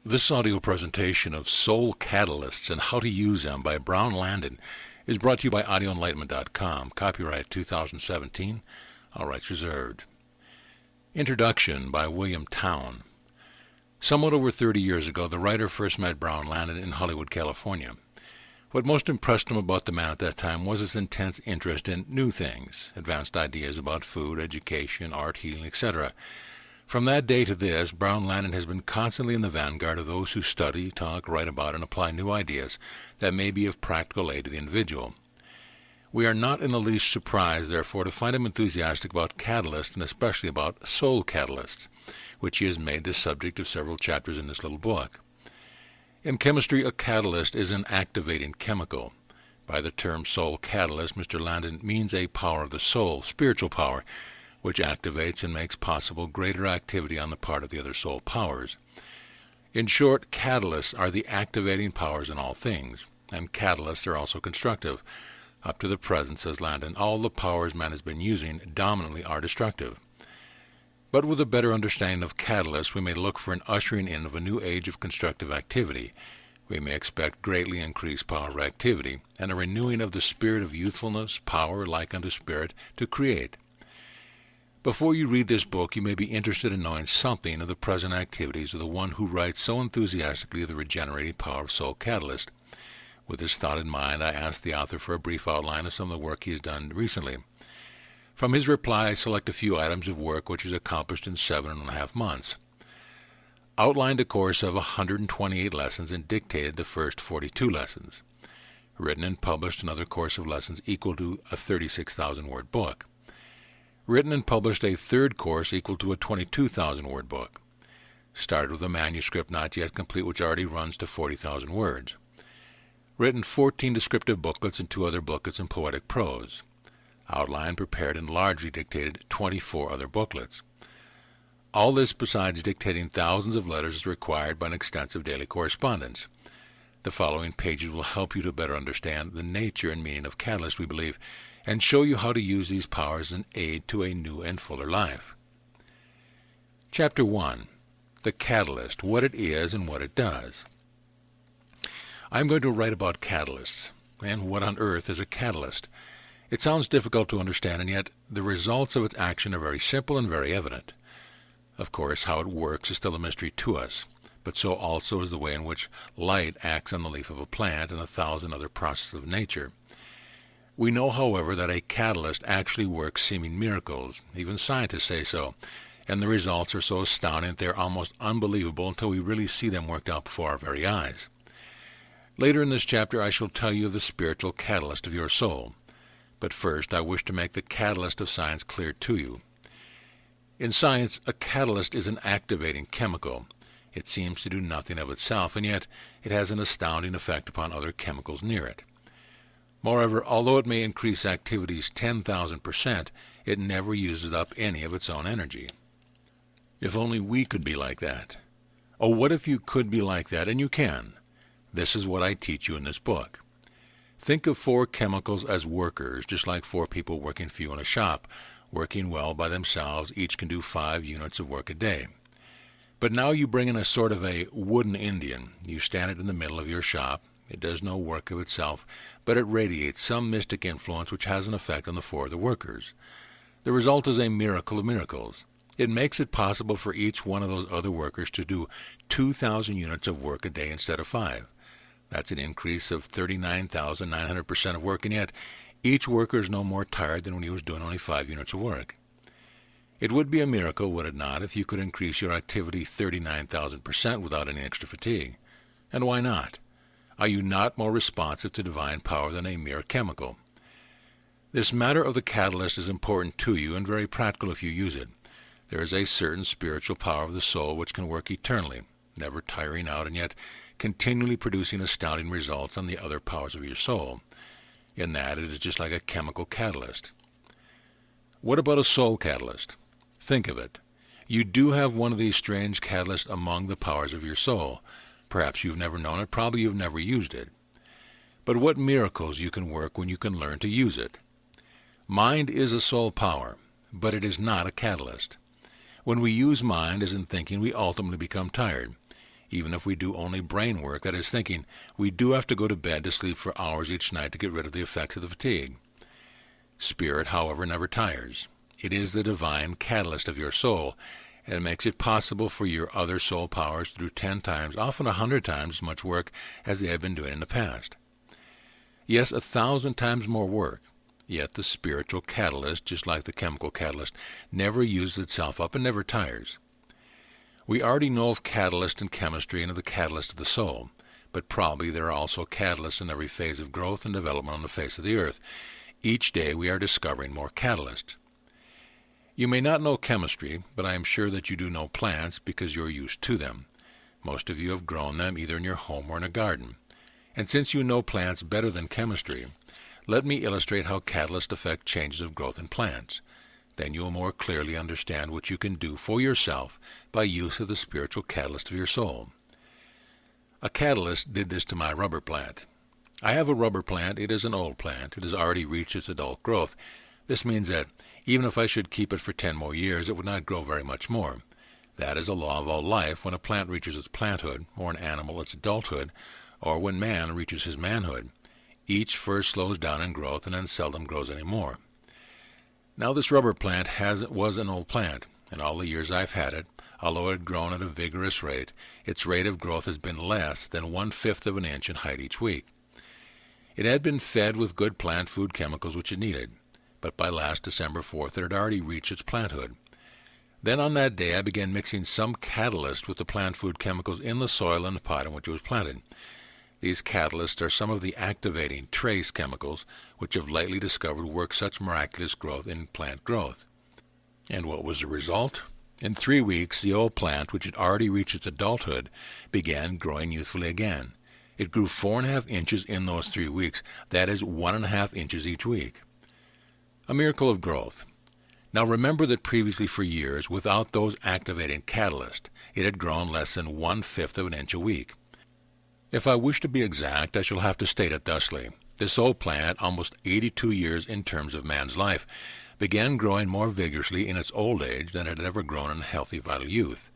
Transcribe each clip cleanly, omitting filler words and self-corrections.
This audio presentation of soul catalysts and how to use them by Landone is brought to you by audioenlightenment.com. Copyright 2017. All rights reserved. Introduction by William Town. Somewhat over 30 years ago, the writer first met Landone in Hollywood, California. What most impressed him about the man at that time was his intense interest in new things, advanced ideas about food, education, art, healing, etc. From that day to this, Landone has been constantly in the vanguard of those who study, talk, write about, and apply new ideas that may be of practical aid to the individual. We are not in the least surprised, therefore, to find him enthusiastic about catalysts, and especially about soul catalysts, which he has made the subject of several chapters in this little book. In chemistry, a catalyst is an activating chemical. By the term soul catalyst, Mr. Landone means a power of the soul, spiritual power, which activates and makes possible greater activity on the part of the other soul powers. In short, catalysts are the activating powers in all things, and catalysts are also constructive. Up to the present, says Landone, all the powers man has been using dominantly are destructive. But with a better understanding of catalysts, we may look for an ushering in of a new age of constructive activity. We may expect greatly increased power of activity, and a renewing of the spirit of youthfulness, power like unto spirit, to create. Before you read this book, you may be interested in knowing something of the present activities of the one who writes so enthusiastically of the regenerating power of soul catalyst. With this thought in mind, I asked the author for a brief outline of some of the work he has done recently. From his reply, I select a few items of work which is accomplished in 7.5 months. Outlined a course of 128 lessons and dictated the first 42 lessons. Written and published another course of lessons equal to a 36,000-word book. Written and published a third course equal to a 22,000-word book. Started with a manuscript not yet complete which already runs to 40,000 words. Written 14 descriptive booklets and 2 other booklets in poetic prose. Outlined, prepared, and largely dictated 24 other booklets. All this besides dictating thousands of letters is required by an extensive daily correspondence. The following pages will help you to better understand the nature and meaning of catalysts, we believe, and show you how to use these powers as an aid to a new and fuller life. Chapter 1. The Catalyst, what it is and what it does. I'm going to write about catalysts, and what on earth is a catalyst? It sounds difficult to understand, and yet the results of its action are very simple and very evident. Of course, how it works is still a mystery to us, but so also is the way in which light acts on the leaf of a plant and 1,000 other processes of nature. We know, however, that a catalyst actually works seeming miracles. Even scientists say so, and the results are so astounding that they are almost unbelievable until we really see them worked out before our very eyes. Later in this chapter, I shall tell you of the spiritual catalyst of your soul. But first, I wish to make the catalyst of science clear to you. In science, a catalyst is an activating chemical. It seems to do nothing of itself, and yet it has an astounding effect upon other chemicals near it. Moreover, although it may increase activities 10,000%, it never uses up any of its own energy. If only we could be like that. Oh, what if you could be like that, and you can? This is what I teach you in this book. Think of 4 chemicals as workers, just like 4 people working for you in a shop. Working well by themselves, each can do 5 units of work a day. But now you bring in a sort of a wooden Indian. You stand it in the middle of your shop. It does no work of itself, but it radiates some mystic influence which has an effect on the 4 of the workers. The result is a miracle of miracles. It makes it possible for each one of those other workers to do 2,000 units of work a day instead of 5. That's an increase of 39,900% of work, and yet each worker is no more tired than when he was doing only 5 units of work. It would be a miracle, would it not, if you could increase your activity 39,000% without any extra fatigue? And why not? Are you not more responsive to divine power than a mere chemical? This matter of the catalyst is important to you and very practical if you use it. There is a certain spiritual power of the soul which can work eternally, never tiring out and yet continually producing astounding results on the other powers of your soul. In that it is just like a chemical catalyst. What about a soul catalyst? Think of it. You do have one of these strange catalysts among the powers of your soul. Perhaps you've never known it, probably you've never used it. But what miracles you can work when you can learn to use it. Mind is a soul power, but it is not a catalyst. When we use mind as in thinking, we ultimately become tired. Even if we do only brain work, that is thinking, we do have to go to bed to sleep for hours each night to get rid of the effects of the fatigue. Spirit, however, never tires. It is the divine catalyst of your soul, and it makes it possible for your other soul powers to do 10 times, often 100 times as much work as they have been doing in the past. Yes, 1,000 times more work. Yet the spiritual catalyst, just like the chemical catalyst, never uses itself up and never tires. We already know of catalyst in chemistry and of the catalyst of the soul, but probably there are also catalysts in every phase of growth and development on the face of the earth. Each day we are discovering more catalysts. You may not know chemistry, but I am sure that you do know plants because you're used to them. Most of you have grown them either in your home or in a garden. And since you know plants better than chemistry, let me illustrate how catalysts affect changes of growth in plants. Then you will more clearly understand what you can do for yourself by use of the spiritual catalyst of your soul. A catalyst did this to my rubber plant. I have a rubber plant. It is an old plant. It has already reached its adult growth. This means that even if I should keep it for 10 more years, it would not grow very much more. That is a law of all life. When a plant reaches its planthood, or an animal its adulthood, or when man reaches his manhood, each first slows down in growth and then seldom grows any more. Now this rubber plant was an old plant, and all the years I've had it, although it had grown at a vigorous rate, its rate of growth has been less than 1/5 of an inch in height each week. It had been fed with good plant food chemicals which it needed, but by last December 4th it had already reached its planthood. Then on that day I began mixing some catalyst with the plant food chemicals in the soil in the pot in which it was planted. These catalysts are some of the activating trace chemicals which have lately discovered work such miraculous growth in plant growth. And what was the result? In 3 weeks, the old plant, which had already reached its adulthood, began growing youthfully again. It grew 4.5 inches in those 3 weeks. That is 1.5 inches each week. A miracle of growth. Now remember that previously for years, without those activating catalysts, it had grown less than 1/5 of an inch a week. If I wish to be exact, I shall have to state it thusly. This old plant, almost 82 years in terms of man's life, began growing more vigorously in its old age than it had ever grown in healthy, vital youth.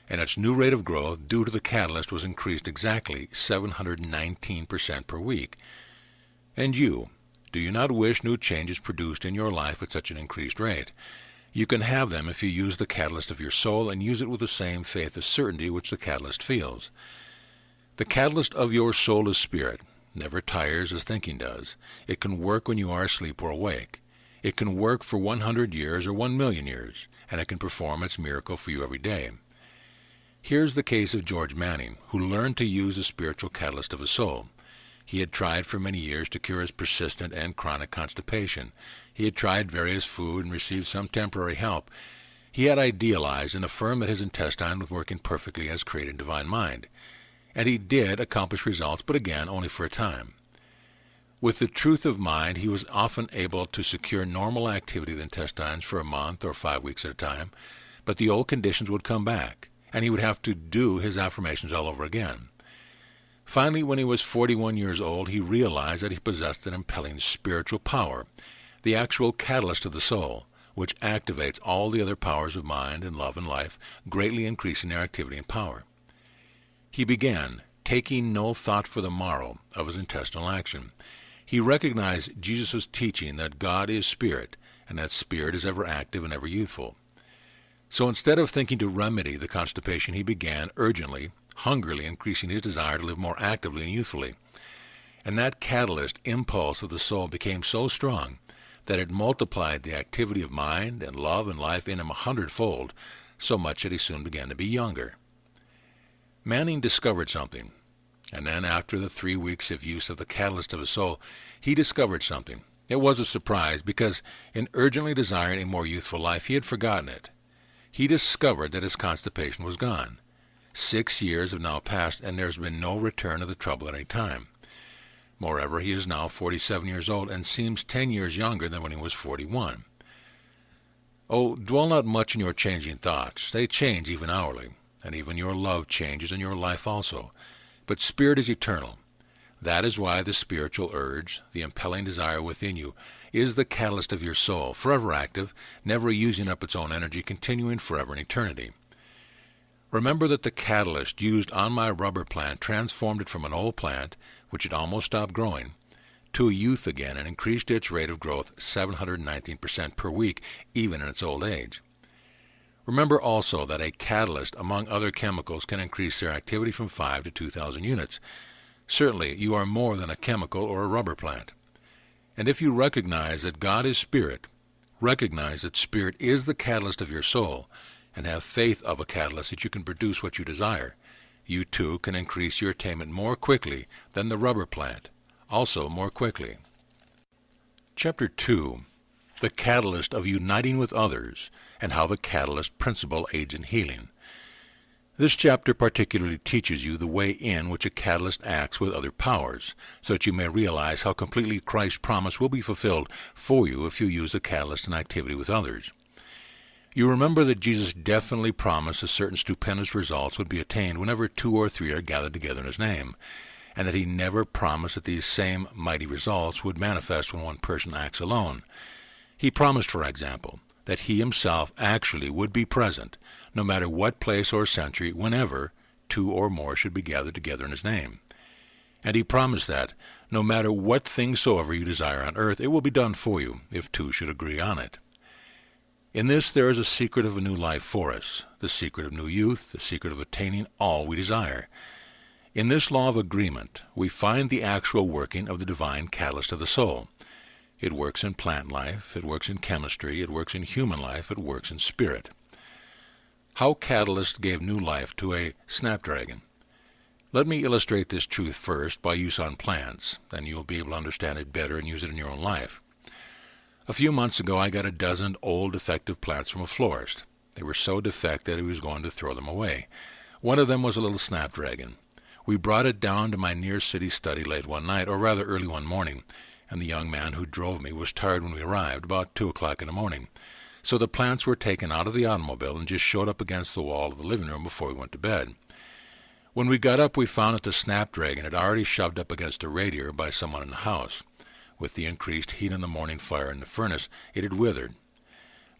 And its new rate of growth, due to the catalyst, was increased exactly 719% per week. And you, do you not wish new changes produced in your life at such an increased rate? You can have them if you use the catalyst of your soul and use it with the same faith of certainty which the catalyst feels. The catalyst of your soul is spirit, never tires as thinking does. It can work when you are asleep or awake. It can work for 100 years or 1,000,000 years, and it can perform its miracle for you every day. Here's the case of George Manning, who learned to use the spiritual catalyst of his soul. He had tried for many years to cure his persistent and chronic constipation. He had tried various food and received some temporary help. He had idealized and affirmed that his intestine was working perfectly as created divine mind. And he did accomplish results, but again, only for a time. With the truth of mind, he was often able to secure normal activity of the intestines for a month or 5 weeks at a time, but the old conditions would come back, and he would have to do his affirmations all over again. Finally, when he was 41 years old, he realized that he possessed an impelling spiritual power, the actual catalyst of the soul, which activates all the other powers of mind and love and life, greatly increasing their activity and power. He began taking no thought for the morrow of his intestinal action. He recognized Jesus' teaching that God is spirit, and that spirit is ever active and ever youthful. So instead of thinking to remedy the constipation, he began urgently, hungrily increasing his desire to live more actively and youthfully. And that catalyst impulse of the soul became so strong that it multiplied the activity of mind and love and life in him 100-fold, so much that he soon began to be younger. Manning discovered something, and then after the 3 weeks of use of the catalyst of his soul, he discovered something. It was a surprise, because in urgently desiring a more youthful life, he had forgotten it. He discovered that his constipation was gone. 6 years have now passed, and there has been no return of the trouble at any time. Moreover, he is now 47 years old, and seems 10 years younger than when he was 41. Oh, dwell not much in your changing thoughts. They change even hourly. And even your love changes, and your life also. But spirit is eternal. That is why the spiritual urge, the impelling desire within you, is the catalyst of your soul, forever active, never using up its own energy, continuing forever in eternity. Remember that the catalyst used on my rubber plant transformed it from an old plant, which had almost stopped growing, to a youth again and increased its rate of growth 719% per week, even in its old age. Remember also that a catalyst, among other chemicals, can increase their activity from 5 to 2,000 units. Certainly, you are more than a chemical or a rubber plant. And if you recognize that God is Spirit, recognize that Spirit is the catalyst of your soul, and have faith of a catalyst that you can produce what you desire, you too can increase your attainment more quickly than the rubber plant, also more quickly. Chapter 2. The Catalyst of Uniting with Others, and how the catalyst principle aids in healing. This chapter particularly teaches you the way in which a catalyst acts with other powers, so that you may realize how completely Christ's promise will be fulfilled for you if you use the catalyst in activity with others. You remember that Jesus definitely promised that certain stupendous results would be attained whenever 2 or 3 are gathered together in His name, and that He never promised that these same mighty results would manifest when one person acts alone. He promised, for example, that He Himself actually would be present, no matter what place or century, whenever 2 or more should be gathered together in His name. And He promised that, no matter what thing soever you desire on earth, it will be done for you, if 2 should agree on it. In this there is a secret of a new life for us, the secret of new youth, the secret of attaining all we desire. In this law of agreement, we find the actual working of the divine catalyst of the soul. It works in plant life, it works in chemistry, it works in human life, it works in spirit. How catalyst gave new life to a snapdragon. Let me illustrate this truth first by use on plants, then you will be able to understand it better and use it in your own life. A few months ago I got a dozen old defective plants from a florist. They were so defective that he was going to throw them away. One of them was a little snapdragon. We brought it down to my near-city study late one night, or rather early one morning, and the young man who drove me was tired when we arrived, about 2 o'clock in the morning. So the plants were taken out of the automobile and just showed up against the wall of the living room before we went to bed. When we got up, we found that the snapdragon had already shoved up against a radiator by someone in the house. With the increased heat in the morning fire in the furnace, it had withered.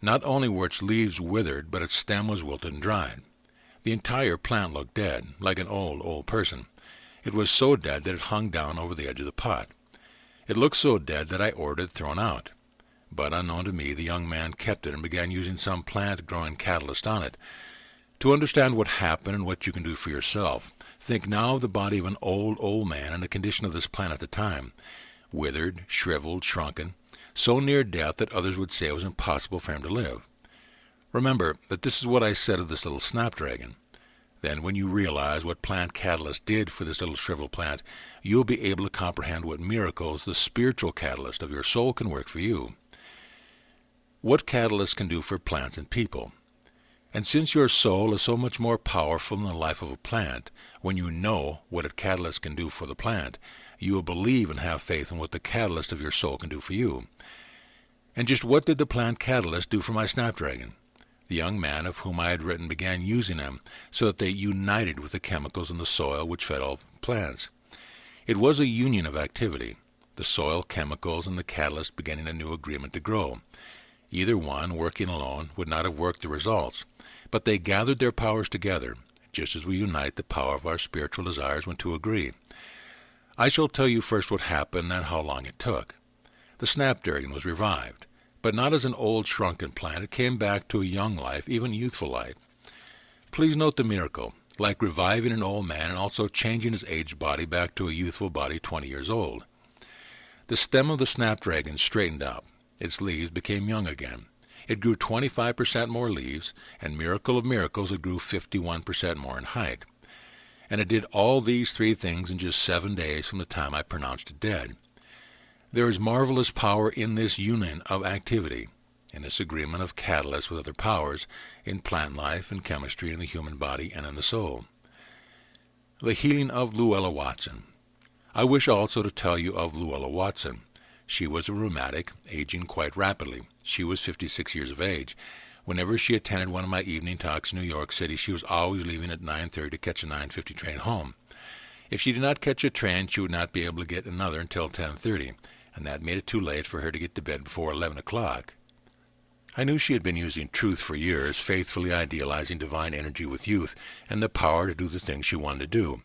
Not only were its leaves withered, but its stem was wilted and dried. The entire plant looked dead, like an old person. It was so dead that it hung down over the edge of the pot. It looked so dead that I ordered it thrown out. But unknown to me, the young man kept it and began using some plant-growing catalyst on it. To understand what happened and what you can do for yourself, think now of the body of an old man and the condition of this plant at the time. Withered, shriveled, shrunken, so near death that others would say it was impossible for him to live. Remember that this is what I said of this little snapdragon. Then when you realize what plant catalyst did for this little shriveled plant, you'll be able to comprehend what miracles the spiritual catalyst of your soul can work for you. What catalyst can do for plants and people. And since your soul is so much more powerful than the life of a plant, when you know what a catalyst can do for the plant, you will believe and have faith in what the catalyst of your soul can do for you. And just what did the plant catalyst do for my snapdragon? The young man of whom I had written began using them so that they united with the chemicals in the soil which fed all plants. It was a union of activity, the soil chemicals and the catalyst beginning a new agreement to grow. Either one, working alone, would not have worked the results, but they gathered their powers together, just as we unite the power of our spiritual desires when 2 agree. I shall tell you first what happened and how long it took. The snapdragon was revived, but not as an old shrunken plant. It came back to a young life, even youthful life. Please note the miracle, like reviving an old man and also changing his aged body back to a youthful body 20 years old. The stem of the snapdragon straightened up. Its leaves became young again. It grew 25% more leaves, and miracle of miracles, it grew 51% more in height. And it did all these 3 things in just 7 days from the time I pronounced it dead. There is marvelous power in this union of activity, in this agreement of catalysts with other powers, in plant life, in chemistry, in the human body, and in the soul. The healing of Luella Watson. I wish also to tell you of Luella Watson. She was a rheumatic, aging quite rapidly. She was 56 years of age. Whenever she attended one of my evening talks in New York City, she was always leaving at 9:30 to catch a 9:50 train home. If she did not catch a train, she would not be able to get another until 10:30, and that made it too late for her to get to bed before 11 o'clock. I knew she had been using truth for years, faithfully idealizing divine energy with youth and the power to do the things she wanted to do,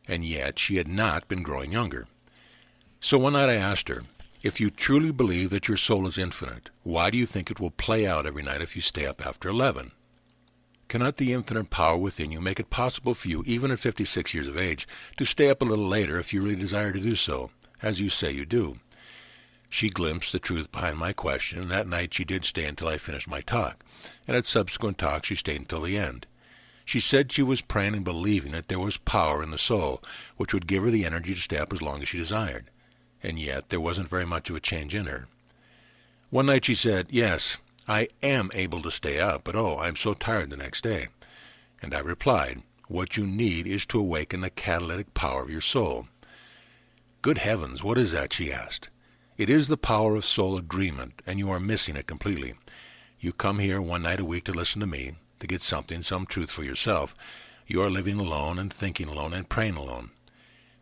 and yet she had not been growing younger. So one night I asked her, if you truly believe that your soul is infinite, why do you think it will play out every night if you stay up after 11? Cannot the infinite power within you make it possible for you, even at 56 years of age, to stay up a little later if you really desire to do so, as you say you do? She glimpsed the truth behind my question, and that night she did stay until I finished my talk, and at subsequent talks she stayed until the end. She said she was praying and believing that there was power in the soul, which would give her the energy to stay up as long as she desired, and yet there wasn't very much of a change in her. One night she said, yes, I am able to stay up, but oh, I'm so tired the next day. And I replied, what you need is to awaken the catalytic power of your soul. Good heavens, what is that? She asked. It is the power of soul agreement, and you are missing it completely. You come here one night a week to listen to me, to get some truth for yourself. You are living alone and thinking alone and praying alone.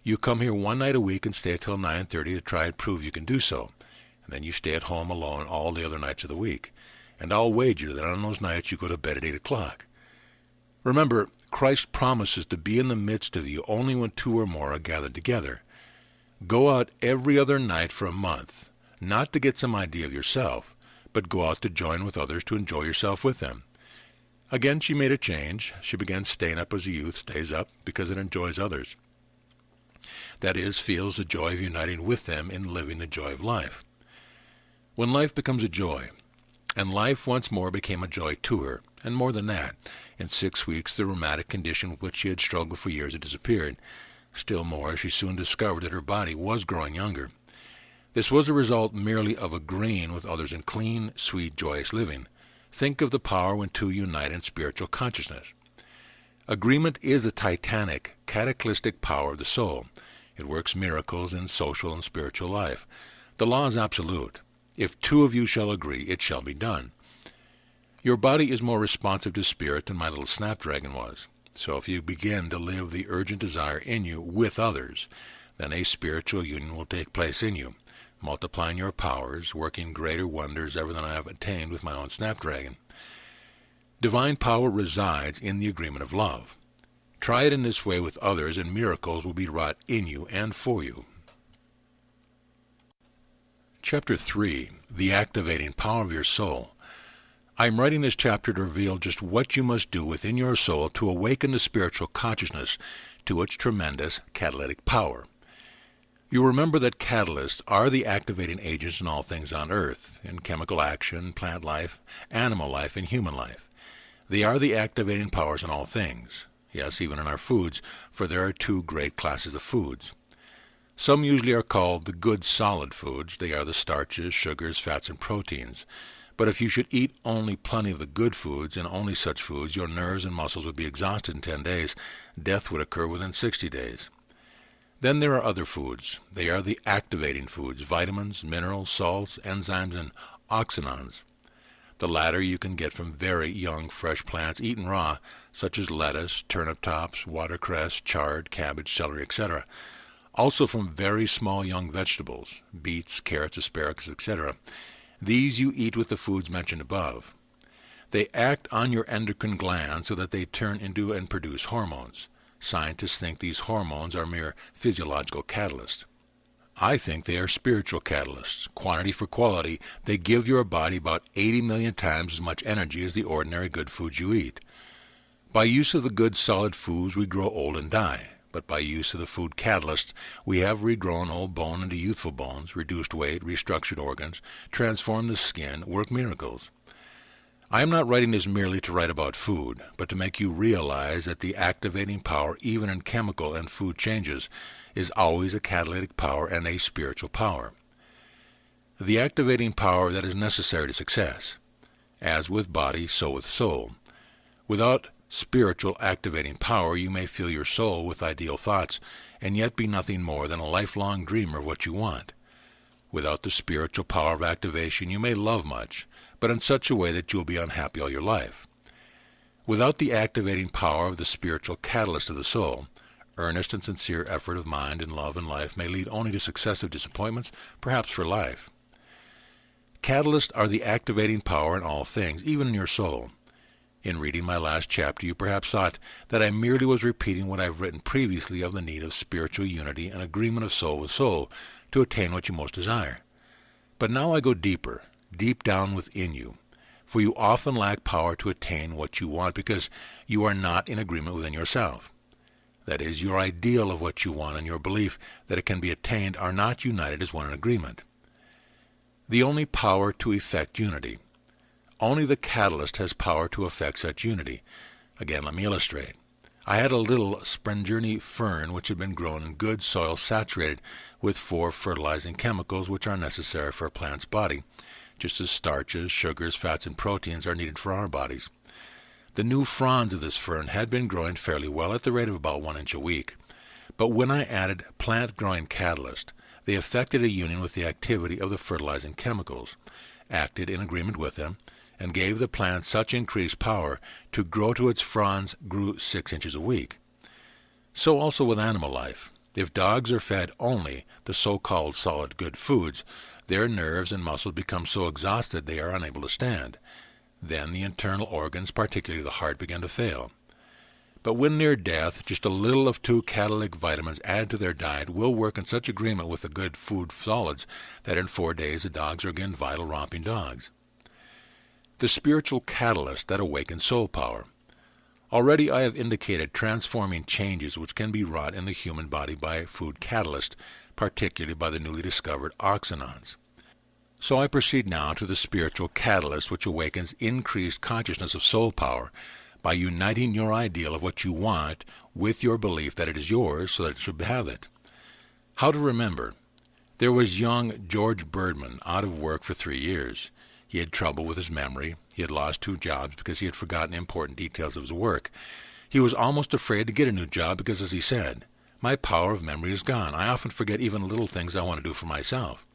You come here one night a week and stay till 9:30 to try and prove you can do so, and then you stay at home alone all the other nights of the week. And I'll wager that on those nights you go to bed at 8 o'clock. Remember, Christ promises to be in the midst of you only when two or more are gathered together. Go out every other night for a month, not to get some idea of yourself, but go out to join with others to enjoy yourself with them. Again, she made a change. She began staying up as a youth stays up because it enjoys others. That is, feels the joy of uniting with them in living the joy of life. When life becomes a joy, and life once more became a joy to her, and more than that, in 6 weeks the rheumatic condition with which she had struggled for years had disappeared. Still more, she soon discovered that her body was growing younger. This was a result merely of agreeing with others in clean, sweet, joyous living. Think of the power when two unite in spiritual consciousness. Agreement is the titanic, cataclysmic power of the soul. It works miracles in social and spiritual life. The law is absolute. If two of you shall agree, it shall be done. Your body is more responsive to spirit than my little snapdragon was. So if you begin to live the urgent desire in you with others, then a spiritual union will take place in you, multiplying your powers, working greater wonders ever than I have attained with my own snapdragon. Divine power resides in the agreement of love. Try it in this way with others, and miracles will be wrought in you and for you. Chapter 3. The Activating Power of Your Soul. I am writing this chapter to reveal just what you must do within your soul to awaken the spiritual consciousness to its tremendous catalytic power. You remember that catalysts are the activating agents in all things on earth, in chemical action, plant life, animal life, and human life. They are the activating powers in all things. Yes, even in our foods, for there are two great classes of foods. Some usually are called the good solid foods. They are the starches, sugars, fats, and proteins. But if you should eat only plenty of the good foods and only such foods, your nerves and muscles would be exhausted in 10 days. Death would occur within 60 days. Then there are other foods. They are the activating foods, vitamins, minerals, salts, enzymes, and oxidants. The latter you can get from very young, fresh plants eaten raw, such as lettuce, turnip tops, watercress, chard, cabbage, celery, etc. Also from very small young vegetables, beets, carrots, asparagus, etc. These you eat with the foods mentioned above. They act on your endocrine glands so that they turn into and produce hormones. Scientists think these hormones are mere physiological catalysts. I think they are spiritual catalysts. Quantity for quality, they give your body about 80 million times as much energy as the ordinary good foods you eat. By use of the good solid foods, we grow old and die. But by use of the food catalysts, we have regrown old bone into youthful bones, reduced weight, restructured organs, transformed the skin, work miracles. I am not writing this merely to write about food, but to make you realize that the activating power, even in chemical and food changes, is always a catalytic power and a spiritual power. The activating power that is necessary to success. As with body, so with soul. Without spiritual activating power, you may fill your soul with ideal thoughts, and yet be nothing more than a lifelong dreamer of what you want. Without the spiritual power of activation, you may love much, but in such a way that you will be unhappy all your life. Without the activating power of the spiritual catalyst of the soul, earnest and sincere effort of mind in love and life may lead only to successive disappointments, perhaps for life. Catalysts are the activating power in all things, even in your soul. In reading my last chapter, you perhaps thought that I merely was repeating what I've written previously of the need of spiritual unity and agreement of soul with soul to attain what you most desire. But now I go deeper, deep down within you, for you often lack power to attain what you want because you are not in agreement within yourself. That is, your ideal of what you want and your belief that it can be attained are not united as one in agreement. The only power to effect unity. Only the catalyst has power to effect such unity. Again, let me illustrate. I had a little Sprengerni fern which had been grown in good soil saturated with 4 fertilizing chemicals which are necessary for a plant's body, just as starches, sugars, fats, and proteins are needed for our bodies. The new fronds of this fern had been growing fairly well at the rate of about 1 inch a week, but when I added plant-growing catalyst, they effected a union with the activity of the fertilizing chemicals, acted in agreement with them, and gave the plant such increased power to grow to its fronds grew 6 inches a week. So also with animal life. If dogs are fed only the so-called solid good foods, their nerves and muscles become so exhausted they are unable to stand. Then the internal organs, particularly the heart, begin to fail. But when near death, just a little of 2 catalytic vitamins added to their diet will work in such agreement with the good food solids that in 4 days the dogs are again vital, romping dogs. The spiritual catalyst that awakens soul power. Already I have indicated transforming changes which can be wrought in the human body by food catalyst, particularly by the newly discovered oxynons. So I proceed now to the spiritual catalyst which awakens increased consciousness of soul power by uniting your ideal of what you want with your belief that it is yours so that it should have it. How to remember. There was young George Birdman out of work for 3 years. He had trouble with his memory. He had lost 2 jobs because he had forgotten important details of his work. He was almost afraid to get a new job because, as he said, "My power of memory is gone. I often forget even little things I want to do for myself."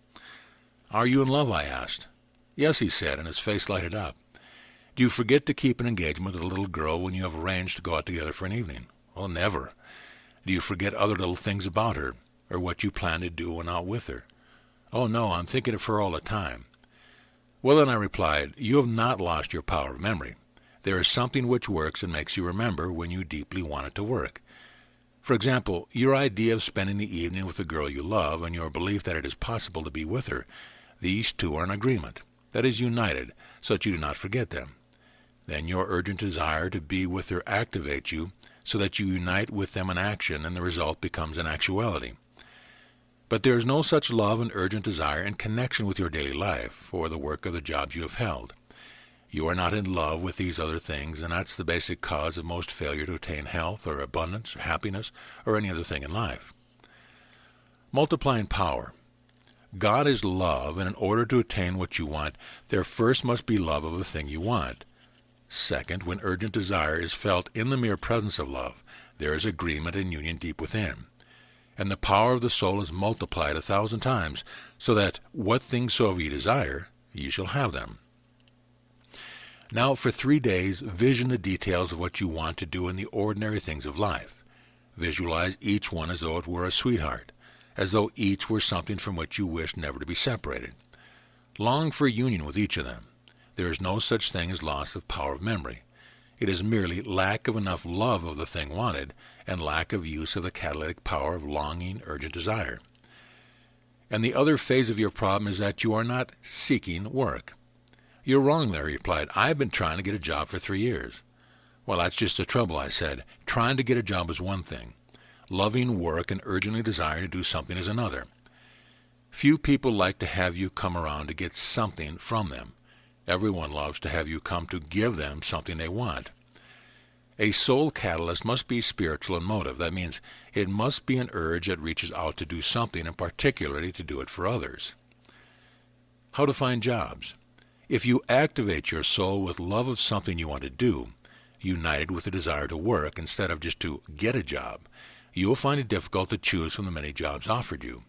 "Are you in love?" I asked. "Yes," he said, and his face lighted up. "Do you forget to keep an engagement with a little girl when you have arranged to go out together for an evening?" "Well, never." "Do you forget other little things about her, or what you plan to do when out with her?" "Oh, no, I'm thinking of her all the time." "Well, then," I replied, "you have not lost your power of memory. There is something which works and makes you remember when you deeply want it to work. For example, your idea of spending the evening with the girl you love and your belief that it is possible to be with her, these 2 are in agreement, that is united, so that you do not forget them. Then your urgent desire to be with her activates you so that you unite with them in action, and the result becomes an actuality. But there is no such love and urgent desire in connection with your daily life or the work of the jobs you have held. You are not in love with these other things, and that's the basic cause of most failure to attain health or abundance or happiness or any other thing in life. Multiplying power. God is love, and in order to attain what you want, there first must be love of the thing you want. Second, when urgent desire is felt in the mere presence of love, there is agreement and union deep within. And the power of the soul is multiplied 1,000 times, so that what things soever ye desire, ye shall have them. Now for 3 days, vision the details of what you want to do in the ordinary things of life. Visualize each one as though it were a sweetheart, as though each were something from which you wish never to be separated. Long for union with each of them. There is no such thing as loss of power of memory. It is merely lack of enough love of the thing wanted and lack of use of the catalytic power of longing, urgent desire. And the other phase of your problem is that you are not seeking work. "You're wrong there," he replied. "I've been trying to get a job for 3 years. "Well, that's just the trouble," I said. "Trying to get a job is one thing. Loving work and urgently desiring to do something is another. Few people like to have you come around to get something from them. Everyone loves to have you come to give them something they want. A soul catalyst must be spiritual in motive. That means it must be an urge that reaches out to do something, and particularly to do it for others." How to find jobs. If you activate your soul with love of something you want to do, united with the desire to work instead of just to get a job, you will find it difficult to choose from the many jobs offered you.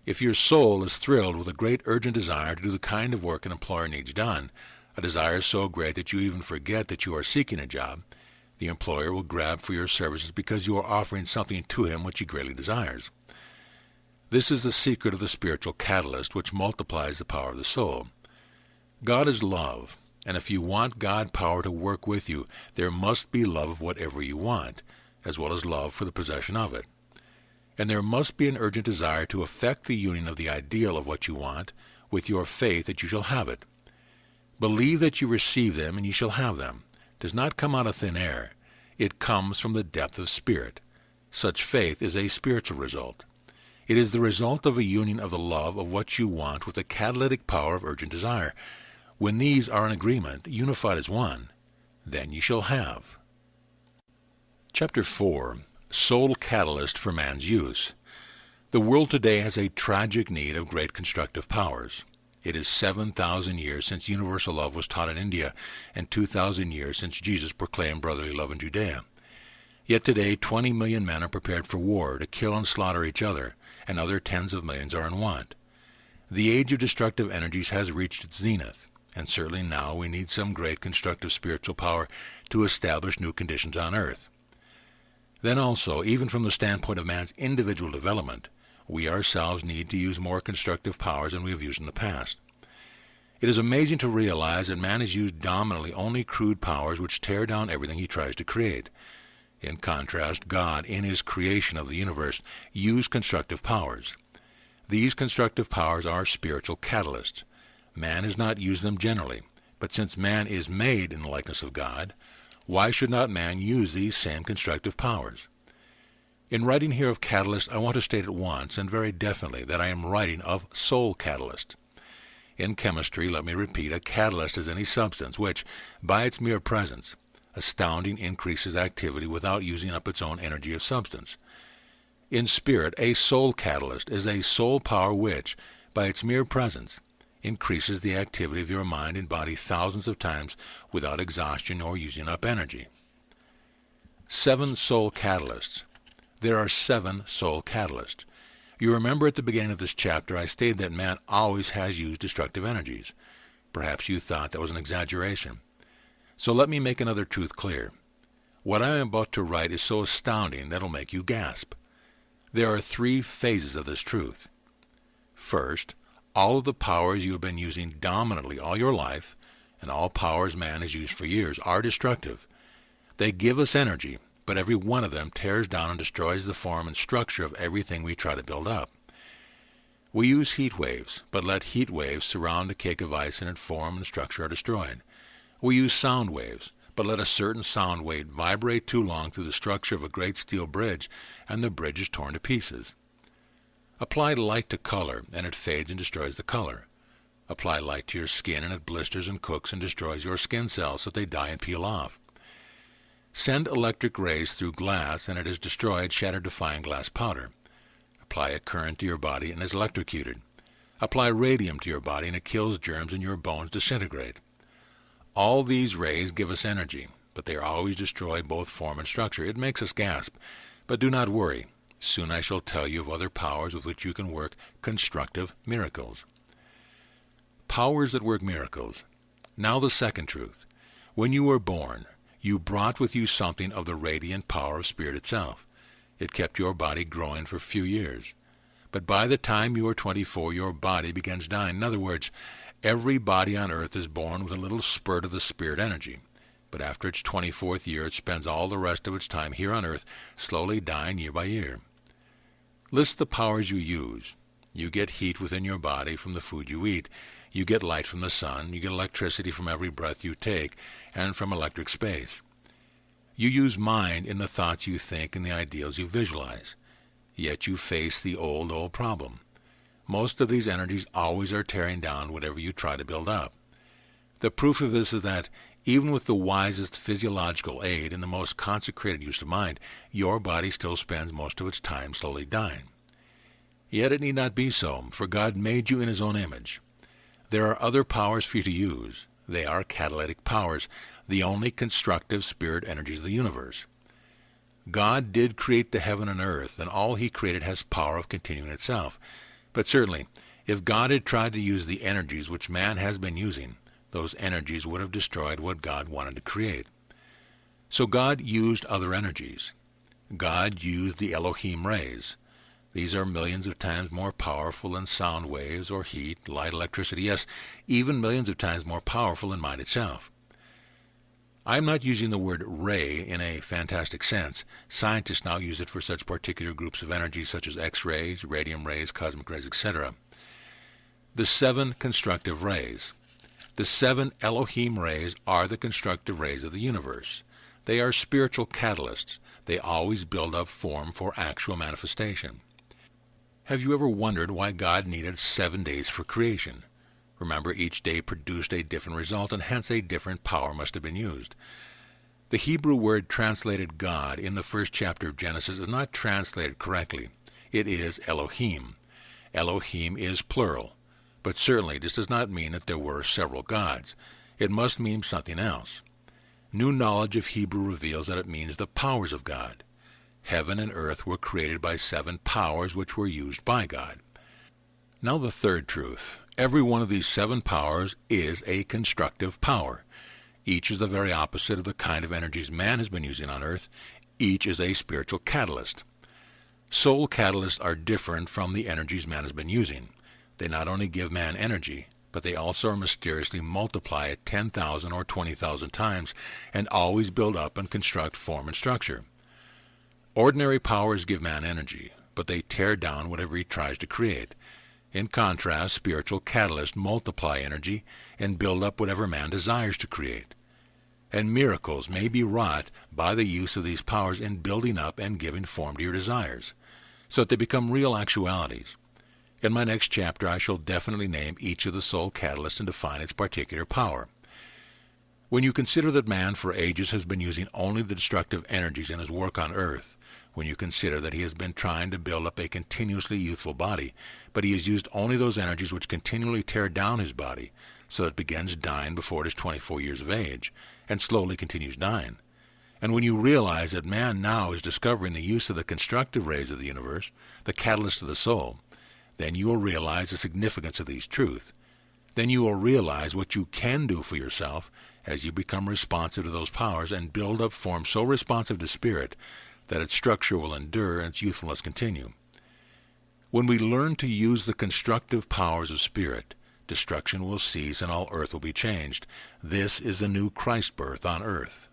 If your soul is thrilled with a great urgent desire to do the kind of work an employer needs done, a desire so great that you even forget that you are seeking a job, the employer will grab for your services because you are offering something to him which he greatly desires. This is the secret of the spiritual catalyst which multiplies the power of the soul. God is love, and if you want God power to work with you, there must be love of whatever you want, as well as love for the possession of it. And there must be an urgent desire to effect the union of the ideal of what you want with your faith that you shall have it. Believe that you receive them and you shall have them. It does not come out of thin air. It comes from the depth of spirit. Such faith is a spiritual result. It is the result of a union of the love of what you want with the catalytic power of urgent desire. When these are in agreement, unified as one, then you shall have. Chapter 4. Soul Catalyst for Man's Use. The world today has a tragic need of great constructive powers. It is 7,000 years since universal love was taught in India, and 2,000 years since Jesus proclaimed brotherly love in Judea. Yet today 20 million men are prepared for war, to kill and slaughter each other, and other tens of millions are in want. The age of destructive energies has reached its zenith, and certainly now we need some great constructive spiritual power to establish new conditions on earth. Then also, even from the standpoint of man's individual development, we ourselves need to use more constructive powers than we have used in the past. It is amazing to realize that man has used dominantly only crude powers which tear down everything he tries to create. In contrast, God, in his creation of the universe, used constructive powers. These constructive powers are spiritual catalysts. Man has not used them generally, but since man is made in the likeness of God, why should not man use these same constructive powers? In writing here of catalyst, I want to state at once and very definitely that I am writing of soul catalyst. In chemistry, let me repeat, a catalyst is any substance which, by its mere presence, astounding increases activity without using up its own energy of substance. In spirit, a soul catalyst is a soul power which, by its mere presence, increases the activity of your mind and body thousands of times without exhaustion or using up energy. 7 soul catalysts. There are 7 soul catalysts. You remember at the beginning of this chapter I stated that man always has used destructive energies. Perhaps you thought that was an exaggeration. So let me make another truth clear. What I am about to write is so astounding that it will make you gasp. There are 3 phases of this truth. First, all of the powers you have been using dominantly all your life, and all powers man has used for years, are destructive. They give us energy, but every one of them tears down and destroys the form and structure of everything we try to build up. We use heat waves, but let heat waves surround a cake of ice and its form and structure are destroyed. We use sound waves, but let a certain sound wave vibrate too long through the structure of a great steel bridge, and the bridge is torn to pieces. Apply light to color, and it fades and destroys the color. Apply light to your skin, and it blisters and cooks and destroys your skin cells so that they die and peel off. Send electric rays through glass, and it is destroyed, shattered to fine glass powder. Apply a current to your body, and it is electrocuted. Apply radium to your body, and it kills germs, and your bones disintegrate. All these rays give us energy, but they always destroy both form and structure. It makes us gasp, but do not worry. Soon I shall tell you of other powers with which you can work constructive miracles. Powers that work miracles. Now the second truth. When you were born, you brought with you something of the radiant power of spirit itself. It kept your body growing for a few years. But by the time you are 24, your body begins dying. In other words, every body on earth is born with a little spurt of the spirit energy. But after its 24th year, it spends all the rest of its time here on earth, slowly dying year by year. List the powers you use. You get heat within your body from the food you eat. You get light from the sun. You get electricity from every breath you take and from electric space. You use mind in the thoughts you think and the ideals you visualize. Yet you face the old problem. Most of these energies always are tearing down whatever you try to build up. The proof of this is that even with the wisest physiological aid and the most consecrated use of mind, your body still spends most of its time slowly dying. Yet it need not be so, for God made you in his own image. There are other powers for you to use. They are catalytic powers, the only constructive spirit energies of the universe. God did create the heaven and earth, and all he created has power of continuing itself. But certainly, if God had tried to use the energies which man has been using, those energies would have destroyed what God wanted to create. So God used other energies. God used the Elohim rays. These are millions of times more powerful than sound waves or heat, light, electricity, yes, even millions of times more powerful than mind itself. I'm not using the word ray in a fantastic sense. Scientists now use it for such particular groups of energy such as X-rays, radium rays, cosmic rays, etc. The 7 constructive rays. The 7 Elohim rays are the constructive rays of the universe. They are spiritual catalysts. They always build up form for actual manifestation. Have you ever wondered why God needed 7 days for creation? Remember, each day produced a different result, and hence a different power must have been used. The Hebrew word translated God in the first chapter of Genesis is not translated correctly. It is Elohim. Elohim is plural, but certainly this does not mean that there were several gods. It must mean something else. New knowledge of Hebrew reveals that it means the powers of God. Heaven and earth were created by 7 powers which were used by God. Now the third truth. Every one of these 7 powers is a constructive power. Each is the very opposite of the kind of energies man has been using on earth. Each is a spiritual catalyst. Soul catalysts are different from the energies man has been using. They not only give man energy, but they also are mysteriously multiply it 10,000 or 20,000 times and always build up and construct form and structure. Ordinary powers give man energy, but they tear down whatever he tries to create. In contrast, spiritual catalysts multiply energy and build up whatever man desires to create. And miracles may be wrought by the use of these powers in building up and giving form to your desires, so that they become real actualities. In my next chapter, I shall definitely name each of the soul catalysts and define its particular power. When you consider that man for ages has been using only the destructive energies in his work on earth, when you consider that he has been trying to build up a continuously youthful body, but he has used only those energies which continually tear down his body, so that it begins dying before it is 24 years of age, and slowly continues dying. And when you realize that man now is discovering the use of the constructive rays of the universe, the catalyst of the soul, then you will realize the significance of these truths. Then you will realize what you can do for yourself as you become responsive to those powers and build up form so responsive to spirit that its structure will endure and its youthfulness continue. When we learn to use the constructive powers of spirit, destruction will cease and all earth will be changed. This is the new Christ birth on earth.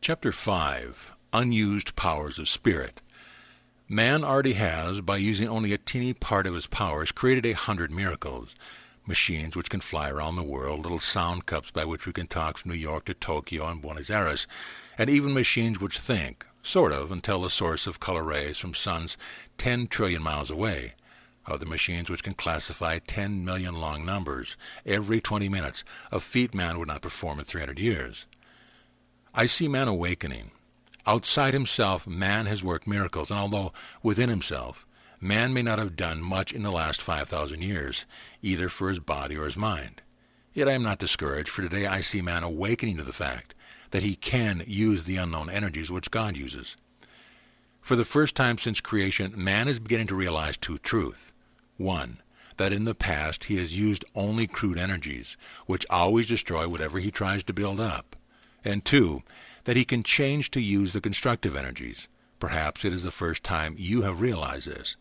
Chapter 5. Unused Powers of Spirit. Man already has, by using only a teeny part of his powers, created 100 miracles. Machines which can fly around the world, little sound cups by which we can talk from New York to Tokyo and Buenos Aires, and even machines which think, sort of, and tell the source of color rays from suns 10 trillion miles away. Other machines which can classify 10 million long numbers every 20 minutes, a feat man would not perform in 300 years. I see man awakening. Outside himself, man has worked miracles, and although within himself, man may not have done much in the last 5,000 years, either for his body or his mind. Yet I am not discouraged, for today I see man awakening to the fact that he can use the unknown energies which God uses. For the first time since creation, man is beginning to realize 2 truths. 1, that in the past he has used only crude energies, which always destroy whatever he tries to build up. And 2, that he can change to use the constructive energies. Perhaps it is the first time you have realized this.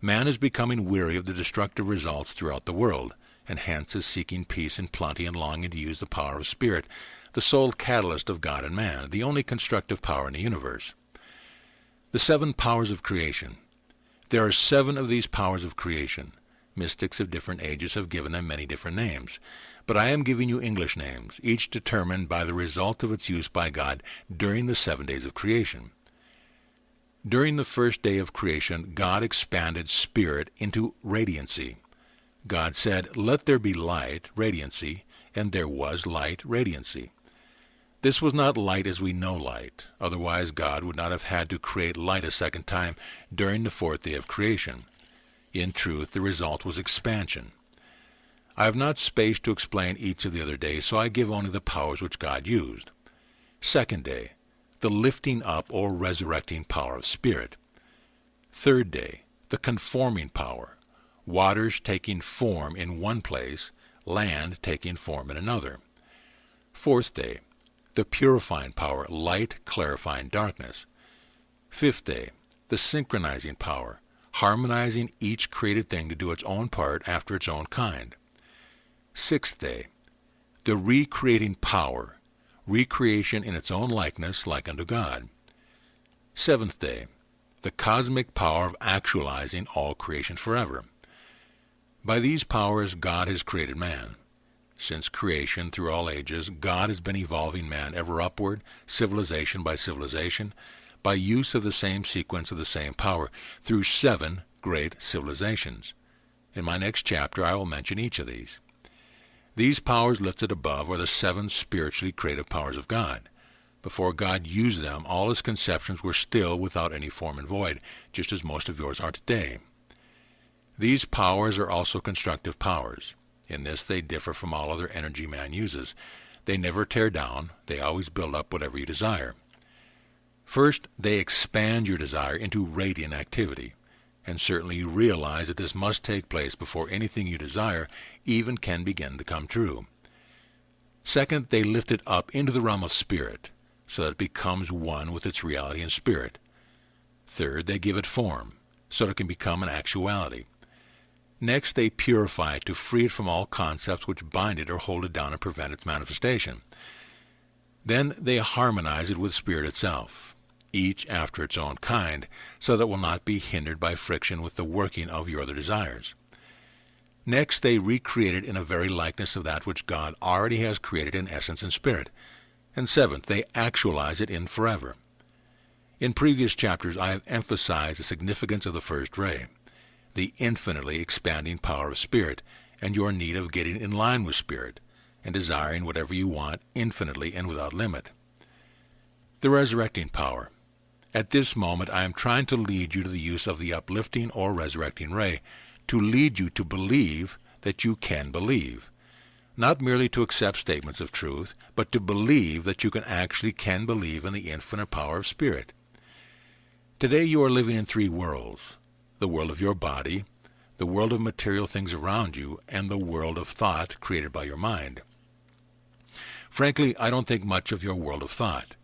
Man is becoming weary of the destructive results throughout the world, and hence is seeking peace and plenty and longing to use the power of spirit, the sole catalyst of God and man, the only constructive power in the universe. The 7 powers of creation. There are 7 of these powers of creation. Mystics of different ages have given them many different names, but I am giving you English names, each determined by the result of its use by God during the 7 days of creation. During the first day of creation, God expanded spirit into radiancy. God said, "Let there be light," radiancy, and there was light, radiancy. This was not light as we know light. Otherwise, God would not have had to create light a second time during the 4th day of creation. In truth, the result was expansion. I have not space to explain each of the other days, so I give only the powers which God used. 2nd day, the lifting up or resurrecting power of spirit. 3rd day, the conforming power, waters taking form in one place, land taking form in another. 4th day, the purifying power, light clarifying darkness. 5th day, the synchronizing power, harmonizing each created thing to do its own part after its own kind. Sixth day, the recreating power, recreation in its own likeness like unto God. Seventh day, the cosmic power of actualizing all creation forever. By these powers God has created man. Since creation through all ages, God has been evolving man ever upward, civilization by civilization, by use of the same sequence of the same power, through 7 great civilizations. In my next chapter I will mention each of these. These powers listed above are the 7 spiritually creative powers of God. Before God used them, all his conceptions were still without any form and void, just as most of yours are today. These powers are also constructive powers. In this they differ from all other energy man uses. They never tear down, they always build up whatever you desire. First, they expand your desire into radiant activity, and certainly you realize that this must take place before anything you desire even can begin to come true. Second, they lift it up into the realm of spirit, so that it becomes one with its reality and spirit. Third, they give it form, so that it can become an actuality. Next, they purify it to free it from all concepts which bind it or hold it down and prevent its manifestation. Then they harmonize it with spirit itself, each after its own kind, so that it will not be hindered by friction with the working of your other desires. Next, they recreate it in a very likeness of that which God already has created in essence and spirit. And seventh, they actualize it in forever. In previous chapters, I have emphasized the significance of the first ray, the infinitely expanding power of spirit, and your need of getting in line with spirit, and desiring whatever you want infinitely and without limit. The resurrecting power. At this moment, I am trying to lead you to the use of the uplifting or resurrecting ray, to lead you to believe that you can believe. Not merely to accept statements of truth, but to believe that you actually can believe in the infinite power of spirit. Today you are living in 3 worlds: the world of your body, the world of material things around you, and the world of thought created by your mind. Frankly, I don't think much of your world of thought.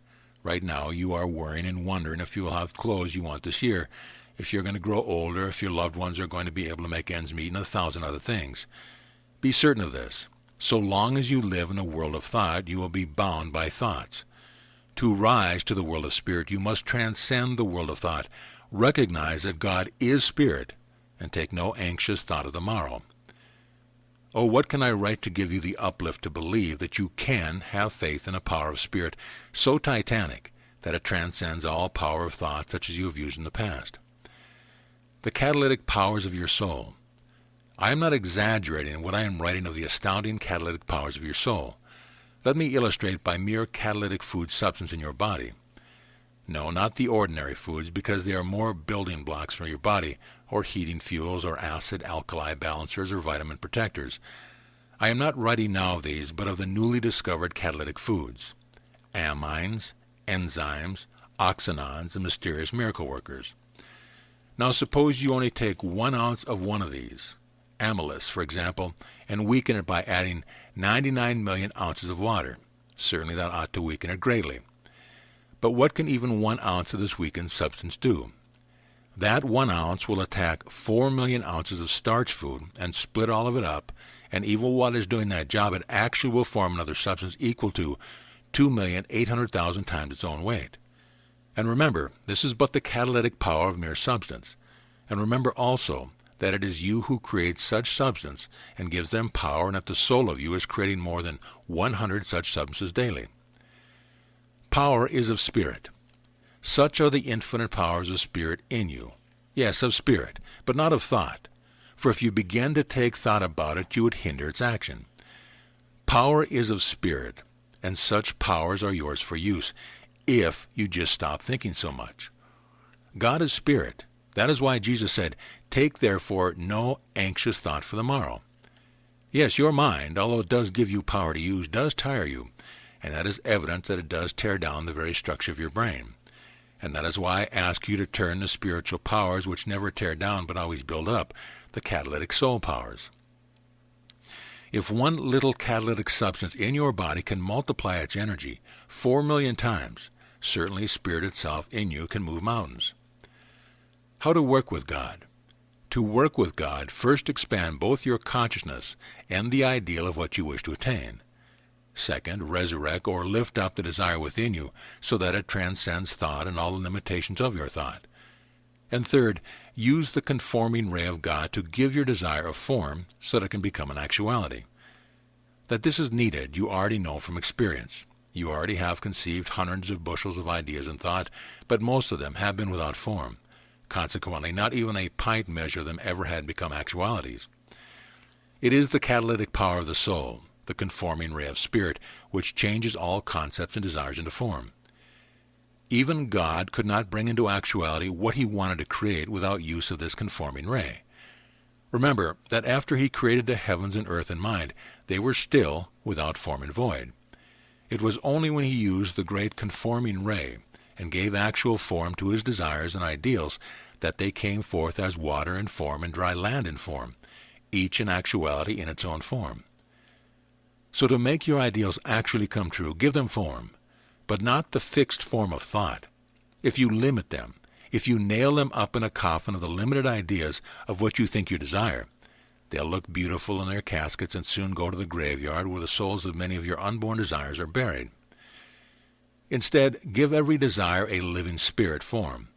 Right now you are worrying and wondering if you will have clothes you want this year, if you're going to grow older, if your loved ones are going to be able to make ends meet, and 1,000 other things. Be certain of this. So long as you live in a world of thought, you will be bound by thoughts. To rise to the world of spirit, you must transcend the world of thought, recognize that God is spirit, and take no anxious thought of the morrow. Oh, what can I write to give you the uplift to believe that you can have faith in a power of spirit so titanic that it transcends all power of thought such as you have used in the past? The catalytic powers of your soul. I am not exaggerating what I am writing of the astounding catalytic powers of your soul. Let me illustrate by mere catalytic food substance in your body. No, not the ordinary foods, because they are more building blocks for your body, or heating fuels, or acid-alkali balancers, or vitamin protectors. I am not writing now of these, but of the newly discovered catalytic foods: amines, enzymes, oxinons, and mysterious miracle workers. Now suppose you only take 1 ounce of one of these, amylase, for example, and weaken it by adding 99 million ounces of water. Certainly that ought to weaken it greatly. But what can even 1 ounce of this weakened substance do? That 1 ounce will attack 4 million ounces of starch food and split all of it up, and even while it's doing that job, it actually will form another substance equal to 2,800,000 times its own weight. And remember, this is but the catalytic power of mere substance. And remember also that it is you who creates such substance and gives them power, and that the soul of you is creating more than 100 such substances daily. Power is of spirit. Such are the infinite powers of spirit in you. Yes, of spirit, but not of thought. For if you begin to take thought about it, you would hinder its action. Power is of spirit, and such powers are yours for use, if you just stop thinking so much. God is spirit. That is why Jesus said, "Take therefore no anxious thought for the morrow." Yes, your mind, although it does give you power to use, does tire you, and that is evidence that it does tear down the very structure of your brain. And that is why I ask you to turn to spiritual powers which never tear down but always build up, the catalytic soul powers. If one little catalytic substance in your body can multiply its energy 4 million times, certainly spirit itself in you can move mountains. How to work with God. To work with God, first expand both your consciousness and the ideal of what you wish to attain. Second, resurrect or lift up the desire within you so that it transcends thought and all the limitations of your thought. And third, use the conforming ray of God to give your desire a form so that it can become an actuality. That this is needed, you already know from experience. You already have conceived hundreds of bushels of ideas and thought, but most of them have been without form. Consequently, not even a pint measure of them ever had become actualities. It is the catalytic power of the soul, the conforming ray of spirit, which changes all concepts and desires into form. Even God could not bring into actuality what he wanted to create without use of this conforming ray. Remember that after he created the heavens and earth in mind, they were still without form and void. It was only when he used the great conforming ray and gave actual form to his desires and ideals that they came forth as water in form and dry land in form, each in actuality in its own form. So to make your ideals actually come true, give them form, but not the fixed form of thought. If you limit them, if you nail them up in a coffin of the limited ideas of what you think you desire, they'll look beautiful in their caskets and soon go to the graveyard where the souls of many of your unborn desires are buried. Instead, give every desire a living spirit form.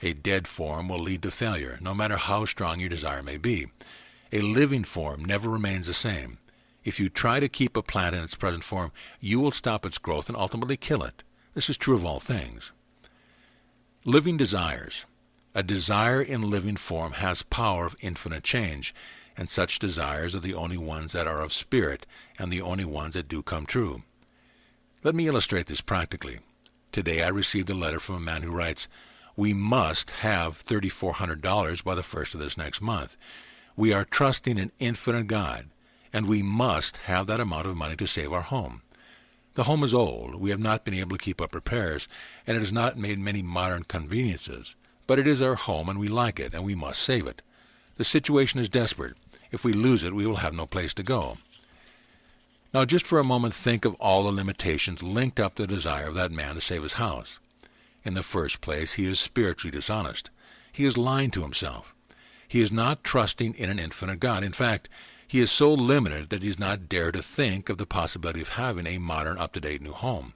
A dead form will lead to failure, no matter how strong your desire may be. A living form never remains the same. If you try to keep a plant in its present form, you will stop its growth and ultimately kill it. This is true of all things. Living desires. A desire in living form has power of infinite change, and such desires are the only ones that are of spirit and the only ones that do come true. Let me illustrate this practically. Today I received a letter from a man who writes, "We must have $3,400 by the first of this next month. We are trusting an infinite God, and we must have that amount of money to save our home. The home is old, we have not been able to keep up repairs, and it has not made many modern conveniences, but it is our home and we like it, and we must save it. The situation is desperate. If we lose it, we will have no place to go." Now just for a moment think of all the limitations linked up to the desire of that man to save his house. In the first place, he is spiritually dishonest. He is lying to himself. He is not trusting in an infinite God. In fact, he is so limited that he does not dare to think of the possibility of having a modern, up-to-date new home.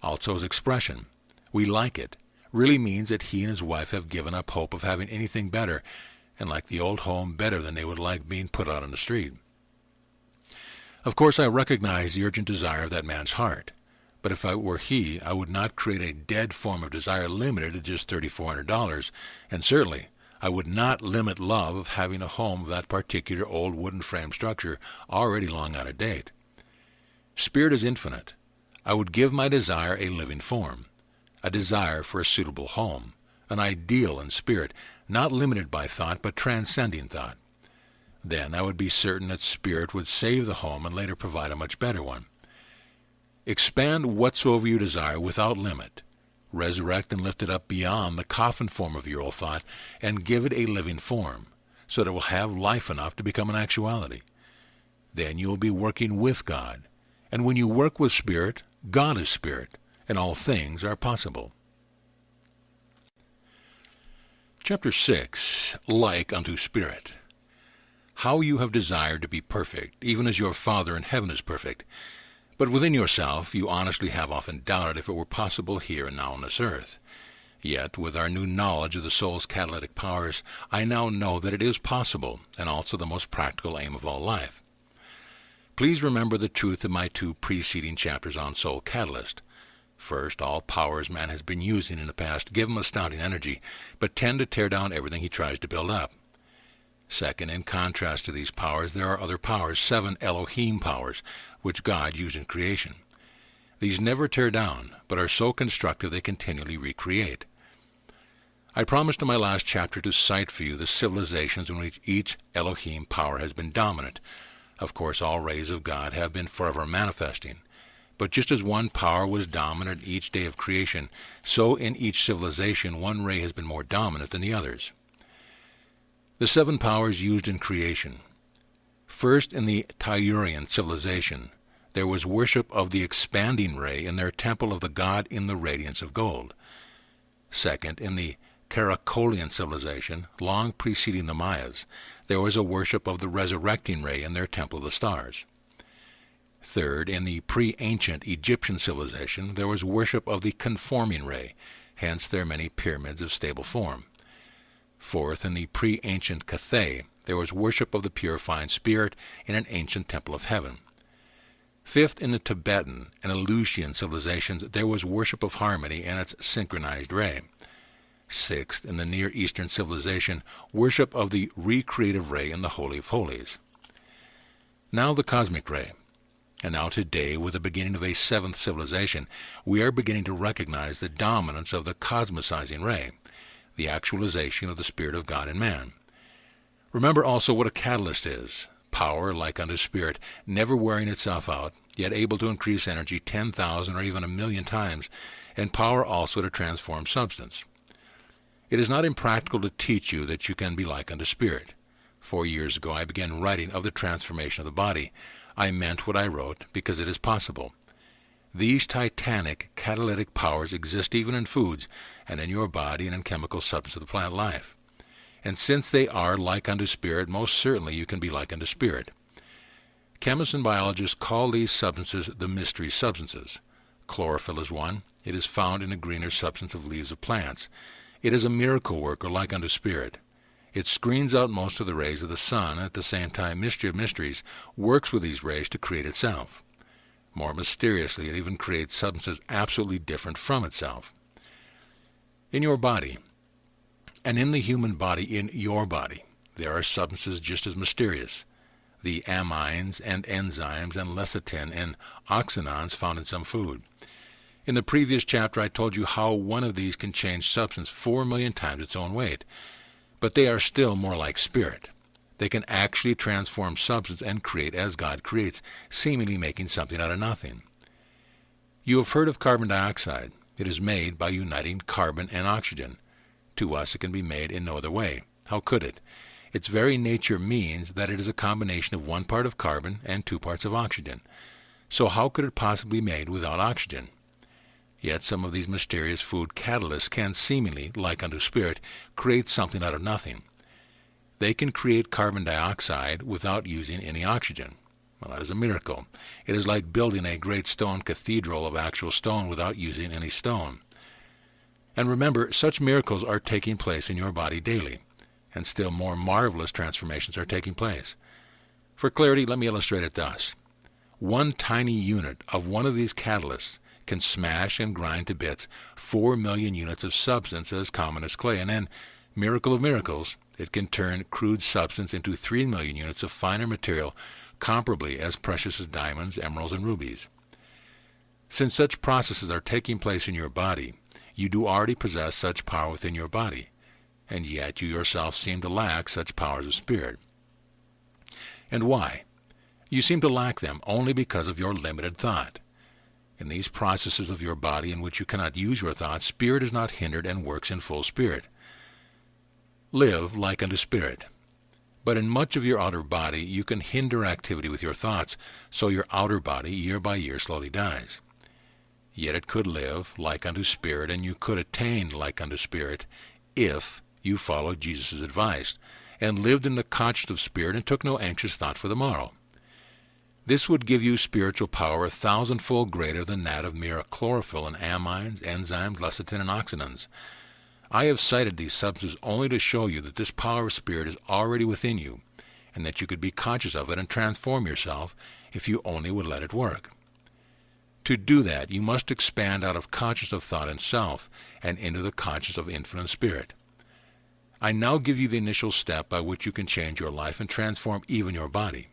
Also his expression, "we like it," really means that he and his wife have given up hope of having anything better, and like the old home better than they would like being put out on the street. Of course, I recognize the urgent desire of that man's heart, but if I were he, I would not create a dead form of desire limited to just $3,400, and certainly I would not limit love of having a home of that particular old wooden frame structure already long out of date. Spirit is infinite. I would give my desire a living form, a desire for a suitable home, an ideal in spirit, not limited by thought but transcending thought. Then I would be certain that spirit would save the home and later provide a much better one. Expand whatsoever you desire without limit. Resurrect and lift it up beyond the coffin form of your old thought and give it a living form, so that it will have life enough to become an actuality. Then you will be working with God, and when you work with Spirit, God is Spirit, and all things are possible. Chapter 6, Like unto Spirit. How you have desired to be perfect, even as your Father in heaven is perfect. But within yourself you honestly have often doubted if it were possible here and now on this earth. Yet, with our new knowledge of the soul's catalytic powers, I now know that it is possible, and also the most practical aim of all life. Please remember the truth of my 2 preceding chapters on Soul Catalyst. First, all powers man has been using in the past give him astounding energy, but tend to tear down everything he tries to build up. Second, in contrast to these powers, there are other powers, 7 Elohim powers, which God used in creation. These never tear down, but are so constructive they continually recreate. I promised in my last chapter to cite for you the civilizations in which each Elohim power has been dominant. Of course, all rays of God have been forever manifesting. But just as one power was dominant each day of creation, so in each civilization one ray has been more dominant than the others. The 7 powers used in creation. First, in the Tellurian civilization, there was worship of the expanding ray in their temple of the god in the radiance of gold. Second, in the Caracolian civilization, long preceding the Mayas, there was a worship of the resurrecting ray in their Temple of the Stars. Third, in the pre-ancient Egyptian civilization, there was worship of the conforming ray, hence their many pyramids of stable form. Fourth, in the pre-ancient Cathay, there was worship of the purifying spirit in an ancient temple of heaven. Fifth, in the Tibetan and Aleutian civilizations, there was worship of harmony and its synchronized ray. Sixth, in the Near Eastern civilization, worship of the recreative ray in the Holy of Holies. Now the cosmic ray. And now today, with the beginning of a seventh civilization, we are beginning to recognize the dominance of the cosmicizing ray, the actualization of the Spirit of God in man. Remember also what a catalyst is. Power, like unto spirit, never wearing itself out, yet able to increase energy 10,000 or even 1,000,000 times, and power also to transform substance. It is not impractical to teach you that you can be like unto spirit. 4 years ago I began writing of the transformation of the body. I meant what I wrote because it is possible. These titanic catalytic powers exist even in foods and in your body and in chemical substance of the plant life. And since they are like unto spirit, most certainly you can be like unto spirit. Chemists and biologists call these substances the mystery substances. Chlorophyll is one. It is found in a greener substance of leaves of plants. It is a miracle worker like unto spirit. It screens out most of the rays of the sun, and at the same time, mystery of mysteries, works with these rays to create itself. More mysteriously, it even creates substances absolutely different from itself. In your body, and in the human body, in your body, there are substances just as mysterious. The amines and enzymes and lecithin and oxynons found in some food. In the previous chapter, I told you how one of these can change substance 4 million times its own weight. But they are still more like spirit. They can actually transform substance and create as God creates, seemingly making something out of nothing. You have heard of carbon dioxide. It is made by uniting carbon and oxygen. To us, it can be made in no other way. How could it? Its very nature means that it is a combination of 1 part of carbon and 2 parts of oxygen. So how could it possibly be made without oxygen? Yet some of these mysterious food catalysts can seemingly, like unto spirit, create something out of nothing. They can create carbon dioxide without using any oxygen. Well, that is a miracle. It is like building a great stone cathedral of actual stone without using any stone. And remember, such miracles are taking place in your body daily, and still more marvelous transformations are taking place. For clarity, let me illustrate it thus. 1 tiny unit of one of these catalysts can smash and grind to bits 4 million units of substance as common as clay, and then, miracle of miracles, it can turn crude substance into 3 million units of finer material comparably as precious as diamonds, emeralds, and rubies. Since such processes are taking place in your body, you do already possess such power within your body, and yet you yourself seem to lack such powers of spirit. And why? You seem to lack them only because of your limited thought. In these processes of your body in which you cannot use your thoughts, spirit is not hindered and works in full spirit. Live like unto spirit. But in much of your outer body, you can hinder activity with your thoughts, so your outer body, year by year, slowly dies. Yet it could live like unto spirit, and you could attain like unto spirit, if you followed Jesus' advice, and lived in the conscience of spirit and took no anxious thought for the morrow. This would give you spiritual power 1,000-fold greater than that of mere chlorophyll and amines, enzymes, lecithin, and oxynons. I have cited these substances only to show you that this power of spirit is already within you, and that you could be conscious of it and transform yourself if you only would let it work. To do that, you must expand out of conscious of thought and self, and into the conscious of infinite spirit. I now give you the initial step by which you can change your life and transform even your body.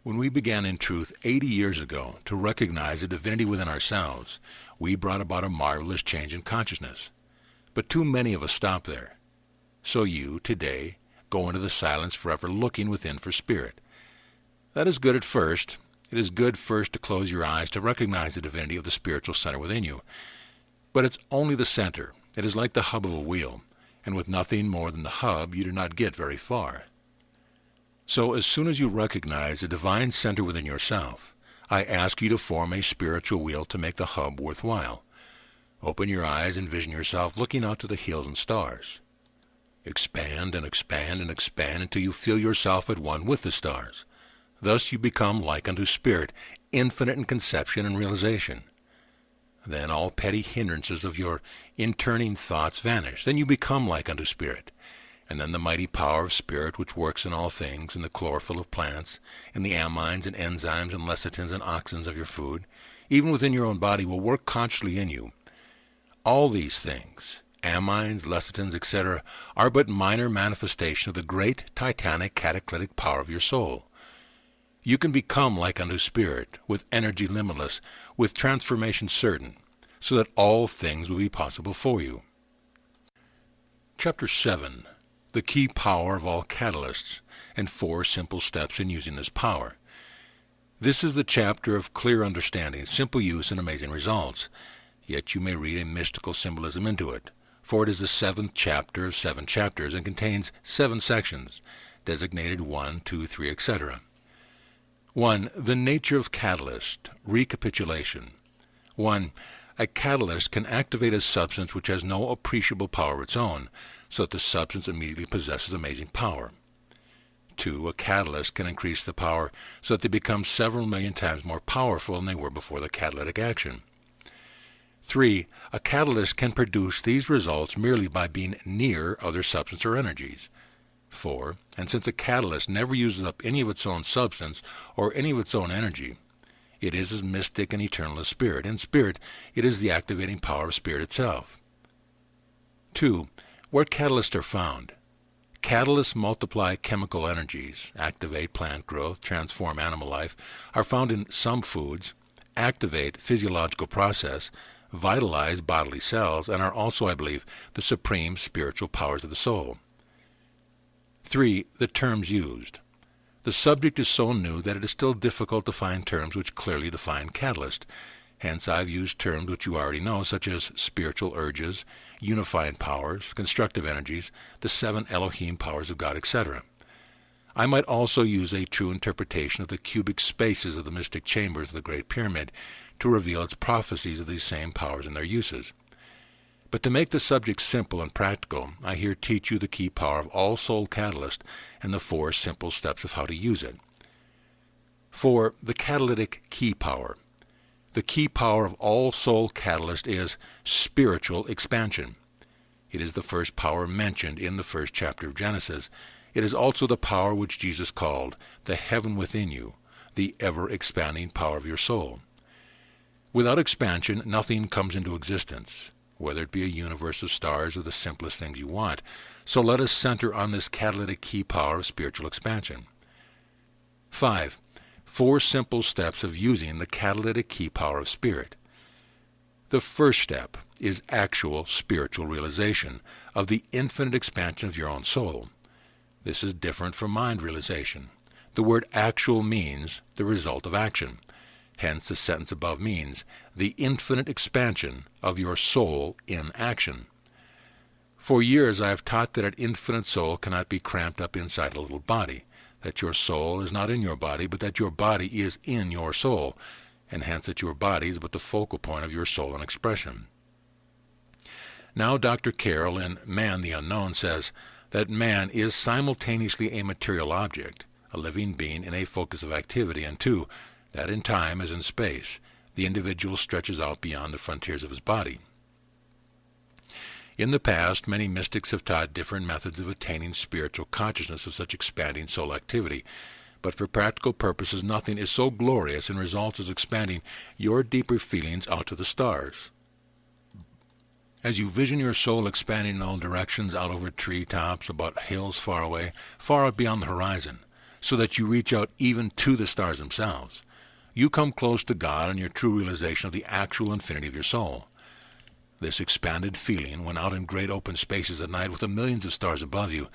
When we began in truth 80 years ago to recognize the divinity within ourselves, we brought about a marvelous change in consciousness. But too many of us stop there. So you, today, go into the silence forever looking within for spirit. That is good at first. It is good first to close your eyes to recognize the divinity of the spiritual center within you. But it's only the center. It is like the hub of a wheel, and with nothing more than the hub, you do not get very far. So as soon as you recognize the divine center within yourself, I ask you to form a spiritual wheel to make the hub worthwhile. Open your eyes and envision yourself looking out to the hills and stars. Expand and expand and expand until you feel yourself at one with the stars. Thus you become like unto spirit, infinite in conception and realization. Then all petty hindrances of your interning thoughts vanish. Then you become like unto spirit. And then the mighty power of spirit which works in all things, in the chlorophyll of plants, in the amines and enzymes and lecithins and oxins of your food, even within your own body, will work consciously in you. All these things, amines, lecithins, etc., are but minor manifestation of the great titanic cataclytic power of your soul. You can become like unto spirit, with energy limitless, with transformation certain, so that all things will be possible for you. Chapter 7. The key power of all catalysts, and 4 simple steps in using this power. This is the chapter of clear understanding, simple use, and amazing results. Yet you may read a mystical symbolism into it, for it is the 7th chapter of 7 chapters and contains 7 sections, designated 1, 2, 3, etc. 1. The nature of catalyst. Recapitulation. 1. A catalyst can activate a substance which has no appreciable power of its own, so that the substance immediately possesses amazing power. 2. A catalyst can increase the power so that they become several million times more powerful than they were before the catalytic action. 3. A catalyst can produce these results merely by being near other substances or energies. 4. And since a catalyst never uses up any of its own substance or any of its own energy, it is as mystic and eternal as spirit. In spirit, it is the activating power of spirit itself. 2. Where catalysts are found. Catalysts multiply chemical energies, activate plant growth, transform animal life, are found in some foods, activate physiological process, vitalize bodily cells, and are also, I believe, the supreme spiritual powers of the soul. 3. The terms used. The subject is so new that it is still difficult to find terms which clearly define catalyst. Hence I've used terms which you already know, such as spiritual urges, unifying powers, constructive energies, the 7 Elohim powers of God, etc. I might also use a true interpretation of the cubic spaces of the mystic chambers of the Great Pyramid to reveal its prophecies of these same powers and their uses. But to make the subject simple and practical, I here teach you the key power of all soul catalyst and the 4 simple steps of how to use it. 4. The catalytic key power. The key power of all soul catalyst is spiritual expansion. It is the first power mentioned in the 1st chapter of Genesis. It is also the power which Jesus called the heaven within you, the ever-expanding power of your soul. Without expansion, nothing comes into existence, whether it be a universe of stars or the simplest things you want. So let us center on this catalytic key power of spiritual expansion. 5. 4 simple steps of using the catalytic key power of spirit. The first step is actual spiritual realization of the infinite expansion of your own soul. This is different from mind realization. The word actual means the result of action. Hence the sentence above means the infinite expansion of your soul in action. For years I have taught that an infinite soul cannot be cramped up inside a little body, that your soul is not in your body, but that your body is in your soul, and hence that your body is but the focal point of your soul and expression. Now Dr. Carroll in Man the Unknown says that man is simultaneously a material object, a living being in a focus of activity, and 2, that in time as in space, the individual stretches out beyond the frontiers of his body. In the past, many mystics have taught different methods of attaining spiritual consciousness of such expanding soul activity, but for practical purposes nothing is so glorious in results as expanding your deeper feelings out to the stars. As you vision your soul expanding in all directions, out over treetops, about hills far away, far out beyond the horizon, so that you reach out even to the stars themselves, you come close to God and your true realization of the actual infinity of your soul. This expanded feeling, when out in great open spaces at night with the millions of stars above you,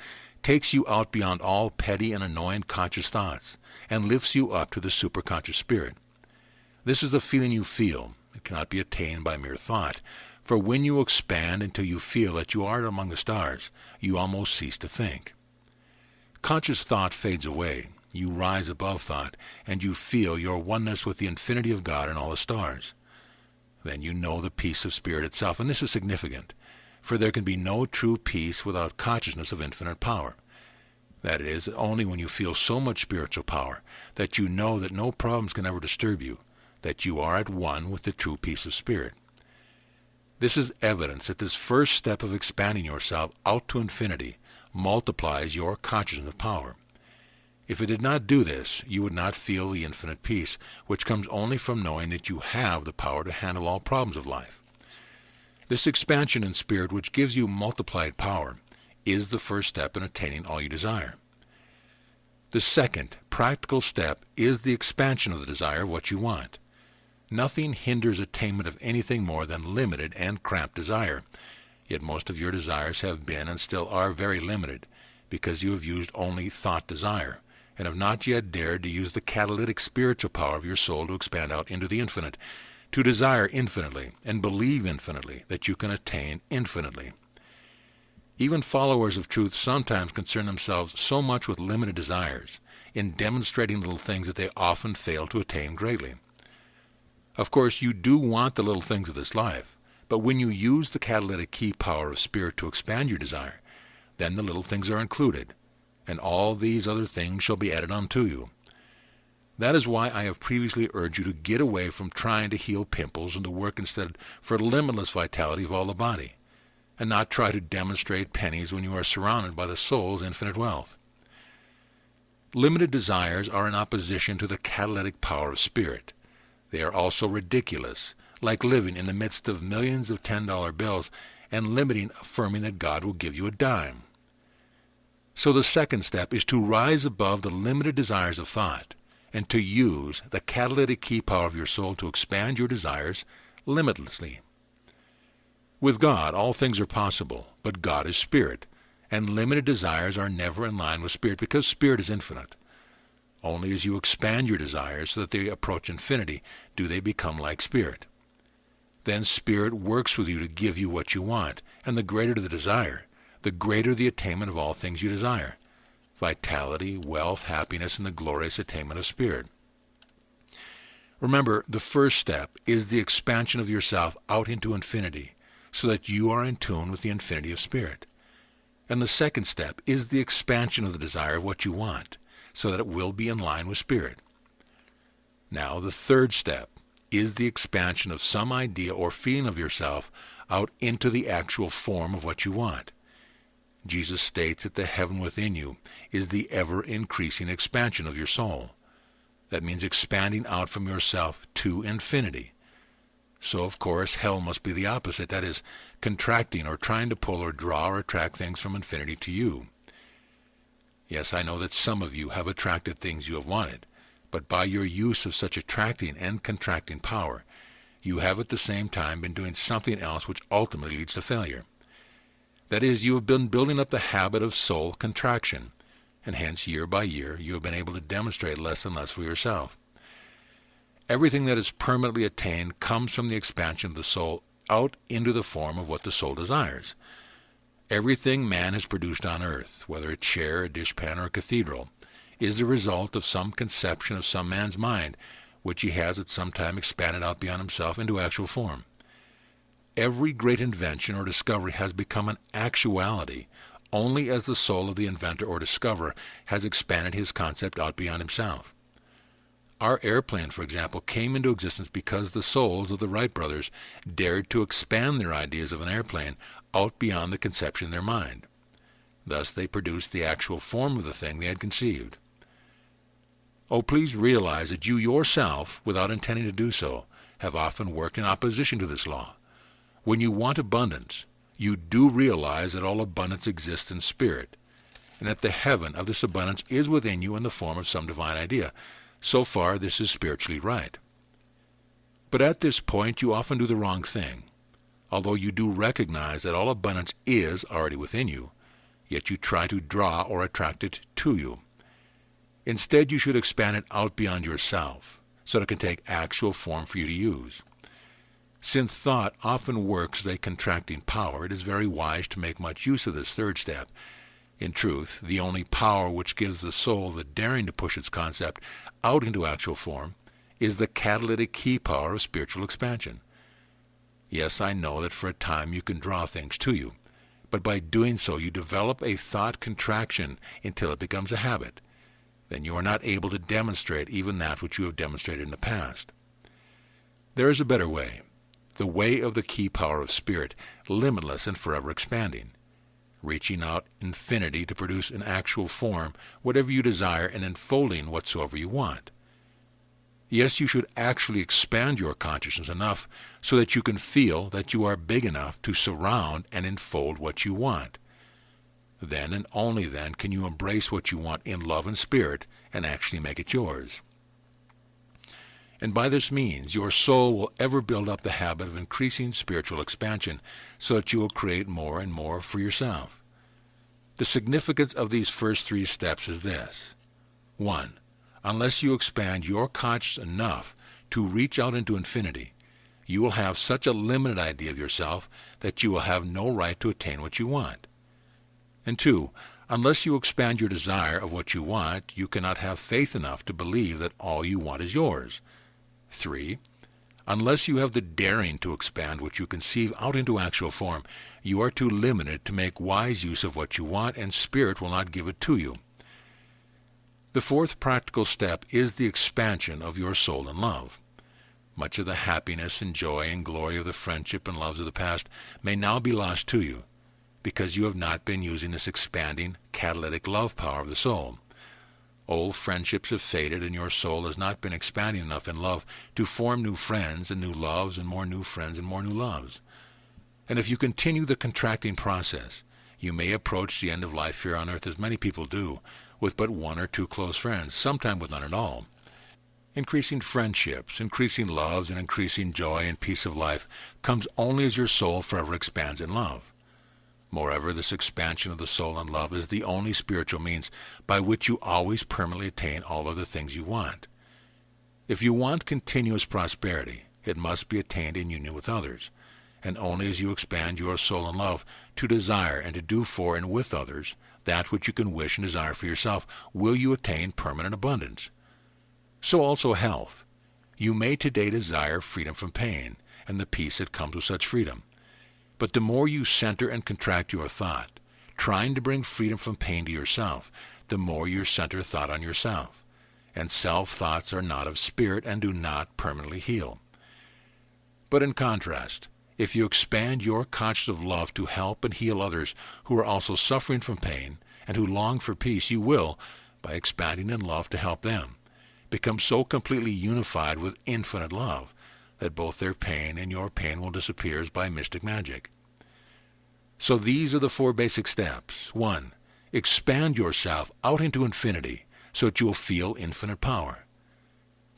takes you out beyond all petty and annoying conscious thoughts, and lifts you up to the superconscious spirit. This is the feeling you feel. It cannot be attained by mere thought, for when you expand until you feel that you are among the stars, you almost cease to think. Conscious thought fades away. You rise above thought, and you feel your oneness with the infinity of God and all the stars. Then you know the peace of spirit itself, and this is significant. For there can be no true peace without consciousness of infinite power. That is, only when you feel so much spiritual power that you know that no problems can ever disturb you, that you are at one with the true peace of spirit. This is evidence that this first step of expanding yourself out to infinity multiplies your consciousness of power. If it did not do this, you would not feel the infinite peace, which comes only from knowing that you have the power to handle all problems of life. This expansion in spirit, which gives you multiplied power, is the first step in attaining all you desire. The second, practical step is the expansion of the desire of what you want. Nothing hinders attainment of anything more than limited and cramped desire, yet most of your desires have been and still are very limited, because you have used only thought desire, and have not yet dared to use the catalytic spiritual power of your soul to expand out into the infinite, to desire infinitely and believe infinitely that you can attain infinitely. Even followers of truth sometimes concern themselves so much with limited desires in demonstrating little things that they often fail to attain greatly. Of course, you do want the little things of this life, but when you use the catalytic key power of spirit to expand your desire, then the little things are included, and all these other things shall be added unto you. That is why I have previously urged you to get away from trying to heal pimples and to work instead for limitless vitality of all the body, and not try to demonstrate pennies when you are surrounded by the soul's infinite wealth. Limited desires are in opposition to the catalytic power of spirit. They are also ridiculous, like living in the midst of millions of $10 bills and limiting affirming that God will give you a dime. So the second step is to rise above the limited desires of thought, and to use the catalytic key power of your soul to expand your desires limitlessly. With God, all things are possible, but God is spirit, and limited desires are never in line with spirit because spirit is infinite. Only as you expand your desires so that they approach infinity do they become like spirit. Then spirit works with you to give you what you want, and the greater the desire, the greater the attainment of all things you desire. Vitality, wealth, happiness, and the glorious attainment of spirit. Remember, the first step is the expansion of yourself out into infinity, so that you are in tune with the infinity of spirit. And the second step is the expansion of the desire of what you want, so that it will be in line with spirit. Now, the third step is the expansion of some idea or feeling of yourself out into the actual form of what you want. Jesus states that the heaven within you is the ever-increasing expansion of your soul. That means expanding out from yourself to infinity. So, of course, hell must be the opposite, that is, contracting or trying to pull or draw or attract things from infinity to you. Yes, I know that some of you have attracted things you have wanted, but by your use of such attracting and contracting power, you have at the same time been doing something else which ultimately leads to failure. That is, you have been building up the habit of soul contraction, and hence year by year you have been able to demonstrate less and less for yourself. Everything that is permanently attained comes from the expansion of the soul out into the form of what the soul desires. Everything man has produced on earth, whether a chair, a dishpan, or a cathedral, is the result of some conception of some man's mind, which he has at some time expanded out beyond himself into actual form. Every great invention or discovery has become an actuality only as the soul of the inventor or discoverer has expanded his concept out beyond himself. Our airplane, for example, came into existence because the souls of the Wright brothers dared to expand their ideas of an airplane out beyond the conception in their mind. Thus they produced the actual form of the thing they had conceived. Oh, please realize that you yourself, without intending to do so, have often worked in opposition to this law. When you want abundance, you do realize that all abundance exists in spirit, and that the heaven of this abundance is within you in the form of some divine idea. So far, this is spiritually right. But at this point, you often do the wrong thing. Although you do recognize that all abundance is already within you, yet you try to draw or attract it to you. Instead, you should expand it out beyond yourself, so that it can take actual form for you to use. Since thought often works as a contracting power, it is very wise to make much use of this third step. In truth, the only power which gives the soul the daring to push its concept out into actual form is the catalytic key power of spiritual expansion. Yes, I know that for a time you can draw things to you, but by doing so you develop a thought contraction until it becomes a habit. Then you are not able to demonstrate even that which you have demonstrated in the past. There is a better way, the way of the key power of spirit, limitless and forever expanding, reaching out infinity to produce in actual form whatever you desire and enfolding whatsoever you want. Yes, you should actually expand your consciousness enough so that you can feel that you are big enough to surround and enfold what you want. Then and only then can you embrace what you want in love and spirit and actually make it yours. And by this means, your soul will ever build up the habit of increasing spiritual expansion so that you will create more and more for yourself. The significance of these first 3 steps is this. 1. Unless you expand your consciousness enough to reach out into infinity, you will have such a limited idea of yourself that you will have no right to attain what you want. And 2, unless you expand your desire of what you want, you cannot have faith enough to believe that all you want is yours. 3, unless you have the daring to expand what you conceive out into actual form, you are too limited to make wise use of what you want, and spirit will not give it to you. The 4th practical step is the expansion of your soul in love. Much of the happiness and joy and glory of the friendship and loves of the past may now be lost to you, because you have not been using this expanding, catalytic love power of the soul. Old friendships have faded, and your soul has not been expanding enough in love to form new friends and new loves and more new friends and more new loves. And if you continue the contracting process, you may approach the end of life here on earth, as many people do, with but 1 or 2 close friends, sometime with none at all. Increasing friendships, increasing loves, and increasing joy and peace of life comes only as your soul forever expands in love. Moreover, this expansion of the soul in love is the only spiritual means by which you always permanently attain all other things you want. If you want continuous prosperity, it must be attained in union with others, and only as you expand your soul in love to desire and to do for and with others that which you can wish and desire for yourself will you attain permanent abundance. So also health. You may today desire freedom from pain and the peace that comes with such freedom. But the more you center and contract your thought, trying to bring freedom from pain to yourself, the more you center thought on yourself. And self-thoughts are not of spirit and do not permanently heal. But in contrast, if you expand your consciousness of love to help and heal others who are also suffering from pain and who long for peace, you will, by expanding in love to help them, become so completely unified with infinite love that both their pain and your pain will disappear as by mystic magic. So these are the 4 basic steps. 1. Expand yourself out into infinity so that you will feel infinite power.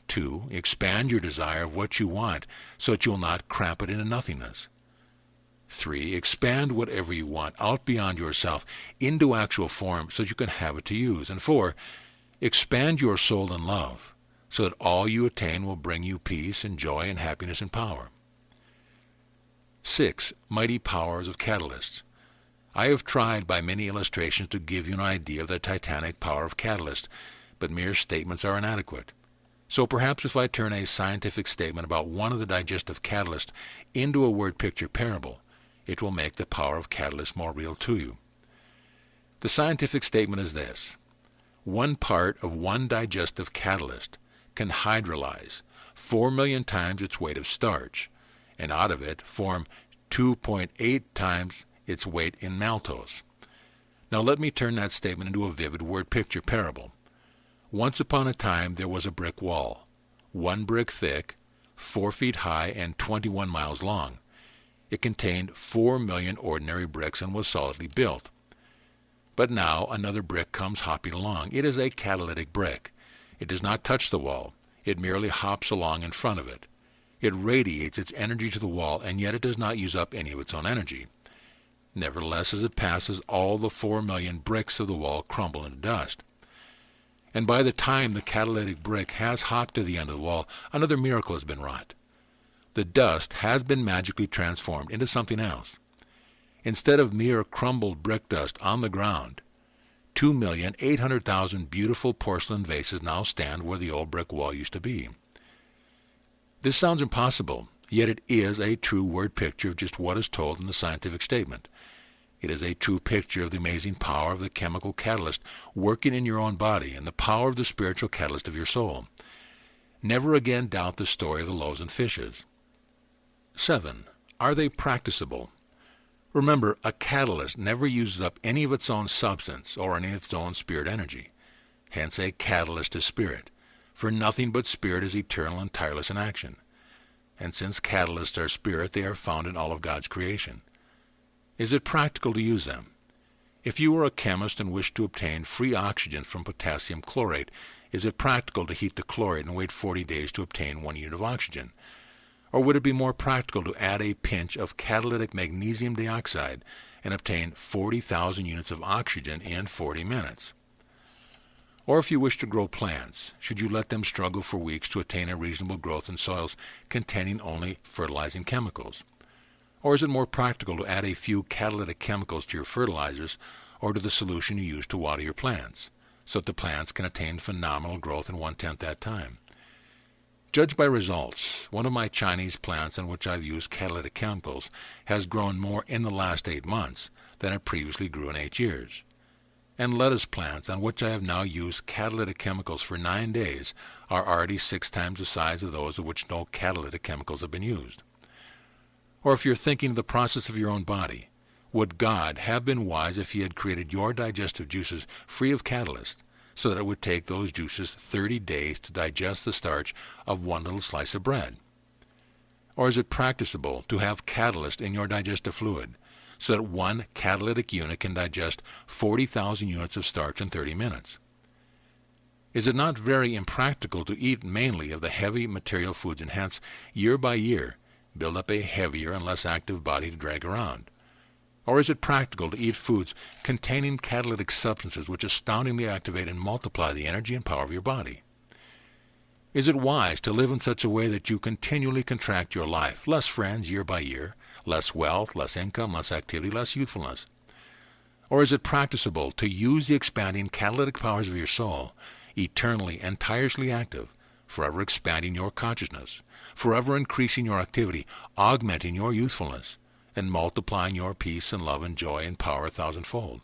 2. Expand your desire of what you want so that you will not cramp it into nothingness. 3. Expand whatever you want out beyond yourself into actual form so that you can have it to use. And 4. Expand your soul in love so that all you attain will bring you peace and joy and happiness and power. 6. Mighty powers of catalysts. I have tried by many illustrations to give you an idea of the titanic power of catalysts, but mere statements are inadequate. So perhaps if I turn a scientific statement about one of the digestive catalysts into a word picture parable, it will make the power of catalysts more real to you. The scientific statement is this: 1 part of 1 digestive catalyst can hydrolyze 4 million times its weight of starch, and out of it form 2.8 times its weight in maltose. Now let me turn that statement into a vivid word picture parable. Once upon a time there was a brick wall, 1 brick thick, 4 feet high, and 21 miles long. It contained 4 million ordinary bricks and was solidly built. But now another brick comes hopping along. It is a catalytic brick. It does not touch the wall. It merely hops along in front of it. It radiates its energy to the wall, and yet it does not use up any of its own energy. Nevertheless, as it passes, all the 4 million bricks of the wall crumble into dust. And by the time the catalytic brick has hopped to the end of the wall, another miracle has been wrought. The dust has been magically transformed into something else. Instead of mere crumbled brick dust on the ground, 2,800,000 beautiful porcelain vases now stand where the old brick wall used to be. This sounds impossible, Yet it is a true word picture of just what is told in the scientific statement. It is a true picture of the amazing power of the chemical catalyst working in your own body and the power of the spiritual catalyst of your soul. Never again doubt the story of the loaves and fishes. 7. Are they practicable? Remember, a catalyst never uses up any of its own substance or any of its own spirit energy. Hence a catalyst is spirit, for nothing but spirit is eternal and tireless in action. And since catalysts are spirit, they are found in all of God's creation. Is it practical to use them? If you were a chemist and wished to obtain free oxygen from potassium chlorate, is it practical to heat the chlorate and wait 40 days to obtain 1 unit of oxygen? Or would it be more practical to add a pinch of catalytic magnesium dioxide and obtain 40,000 units of oxygen in 40 minutes? Or if you wish to grow plants, should you let them struggle for weeks to attain a reasonable growth in soils containing only fertilizing chemicals? Or is it more practical to add a few catalytic chemicals to your fertilizers or to the solution you use to water your plants, so that the plants can attain phenomenal growth in 1/10 that time? Judged by results, one of my Chinese plants on which I've used catalytic chemicals has grown more in the last 8 months than it previously grew in 8 years. And lettuce plants on which I have now used catalytic chemicals for 9 days are already 6 times the size of those of which no catalytic chemicals have been used. Or if you're thinking of the process of your own body, would God have been wise if he had created your digestive juices free of catalyst, so that it would take those juices 30 days to digest the starch of 1 little slice of bread? Or is it practicable to have catalyst in your digestive fluid, so that 1 catalytic unit can digest 40,000 units of starch in 30 minutes? Is it not very impractical to eat mainly of the heavy material foods and hence, year by year, build up a heavier and less active body to drag around? Or is it practical to eat foods containing catalytic substances which astoundingly activate and multiply the energy and power of your body? Is it wise to live in such a way that you continually contract your life, less friends year by year, less wealth, less income, less activity, less youthfulness? Or is it practicable to use the expanding catalytic powers of your soul, eternally and tirelessly active, forever expanding your consciousness, forever increasing your activity, augmenting your youthfulness, and multiplying your peace and love and joy and power 1,000-fold?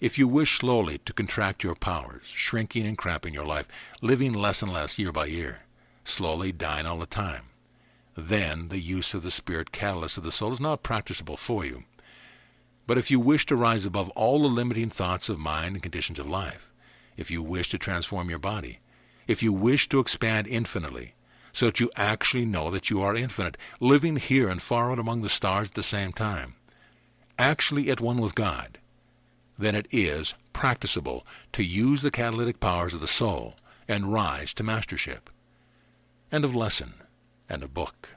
If you wish slowly to contract your powers, shrinking and cramping your life, living less and less year by year, slowly dying all the time, then the use of the spirit catalyst of the soul is not practicable for you. But if you wish to rise above all the limiting thoughts of mind and conditions of life, if you wish to transform your body, if you wish to expand infinitely, so that you actually know that you are infinite, living here and far out among the stars at the same time, actually at one with God, then it is practicable to use the catalytic powers of the soul and rise to mastership. End of lesson. End of book.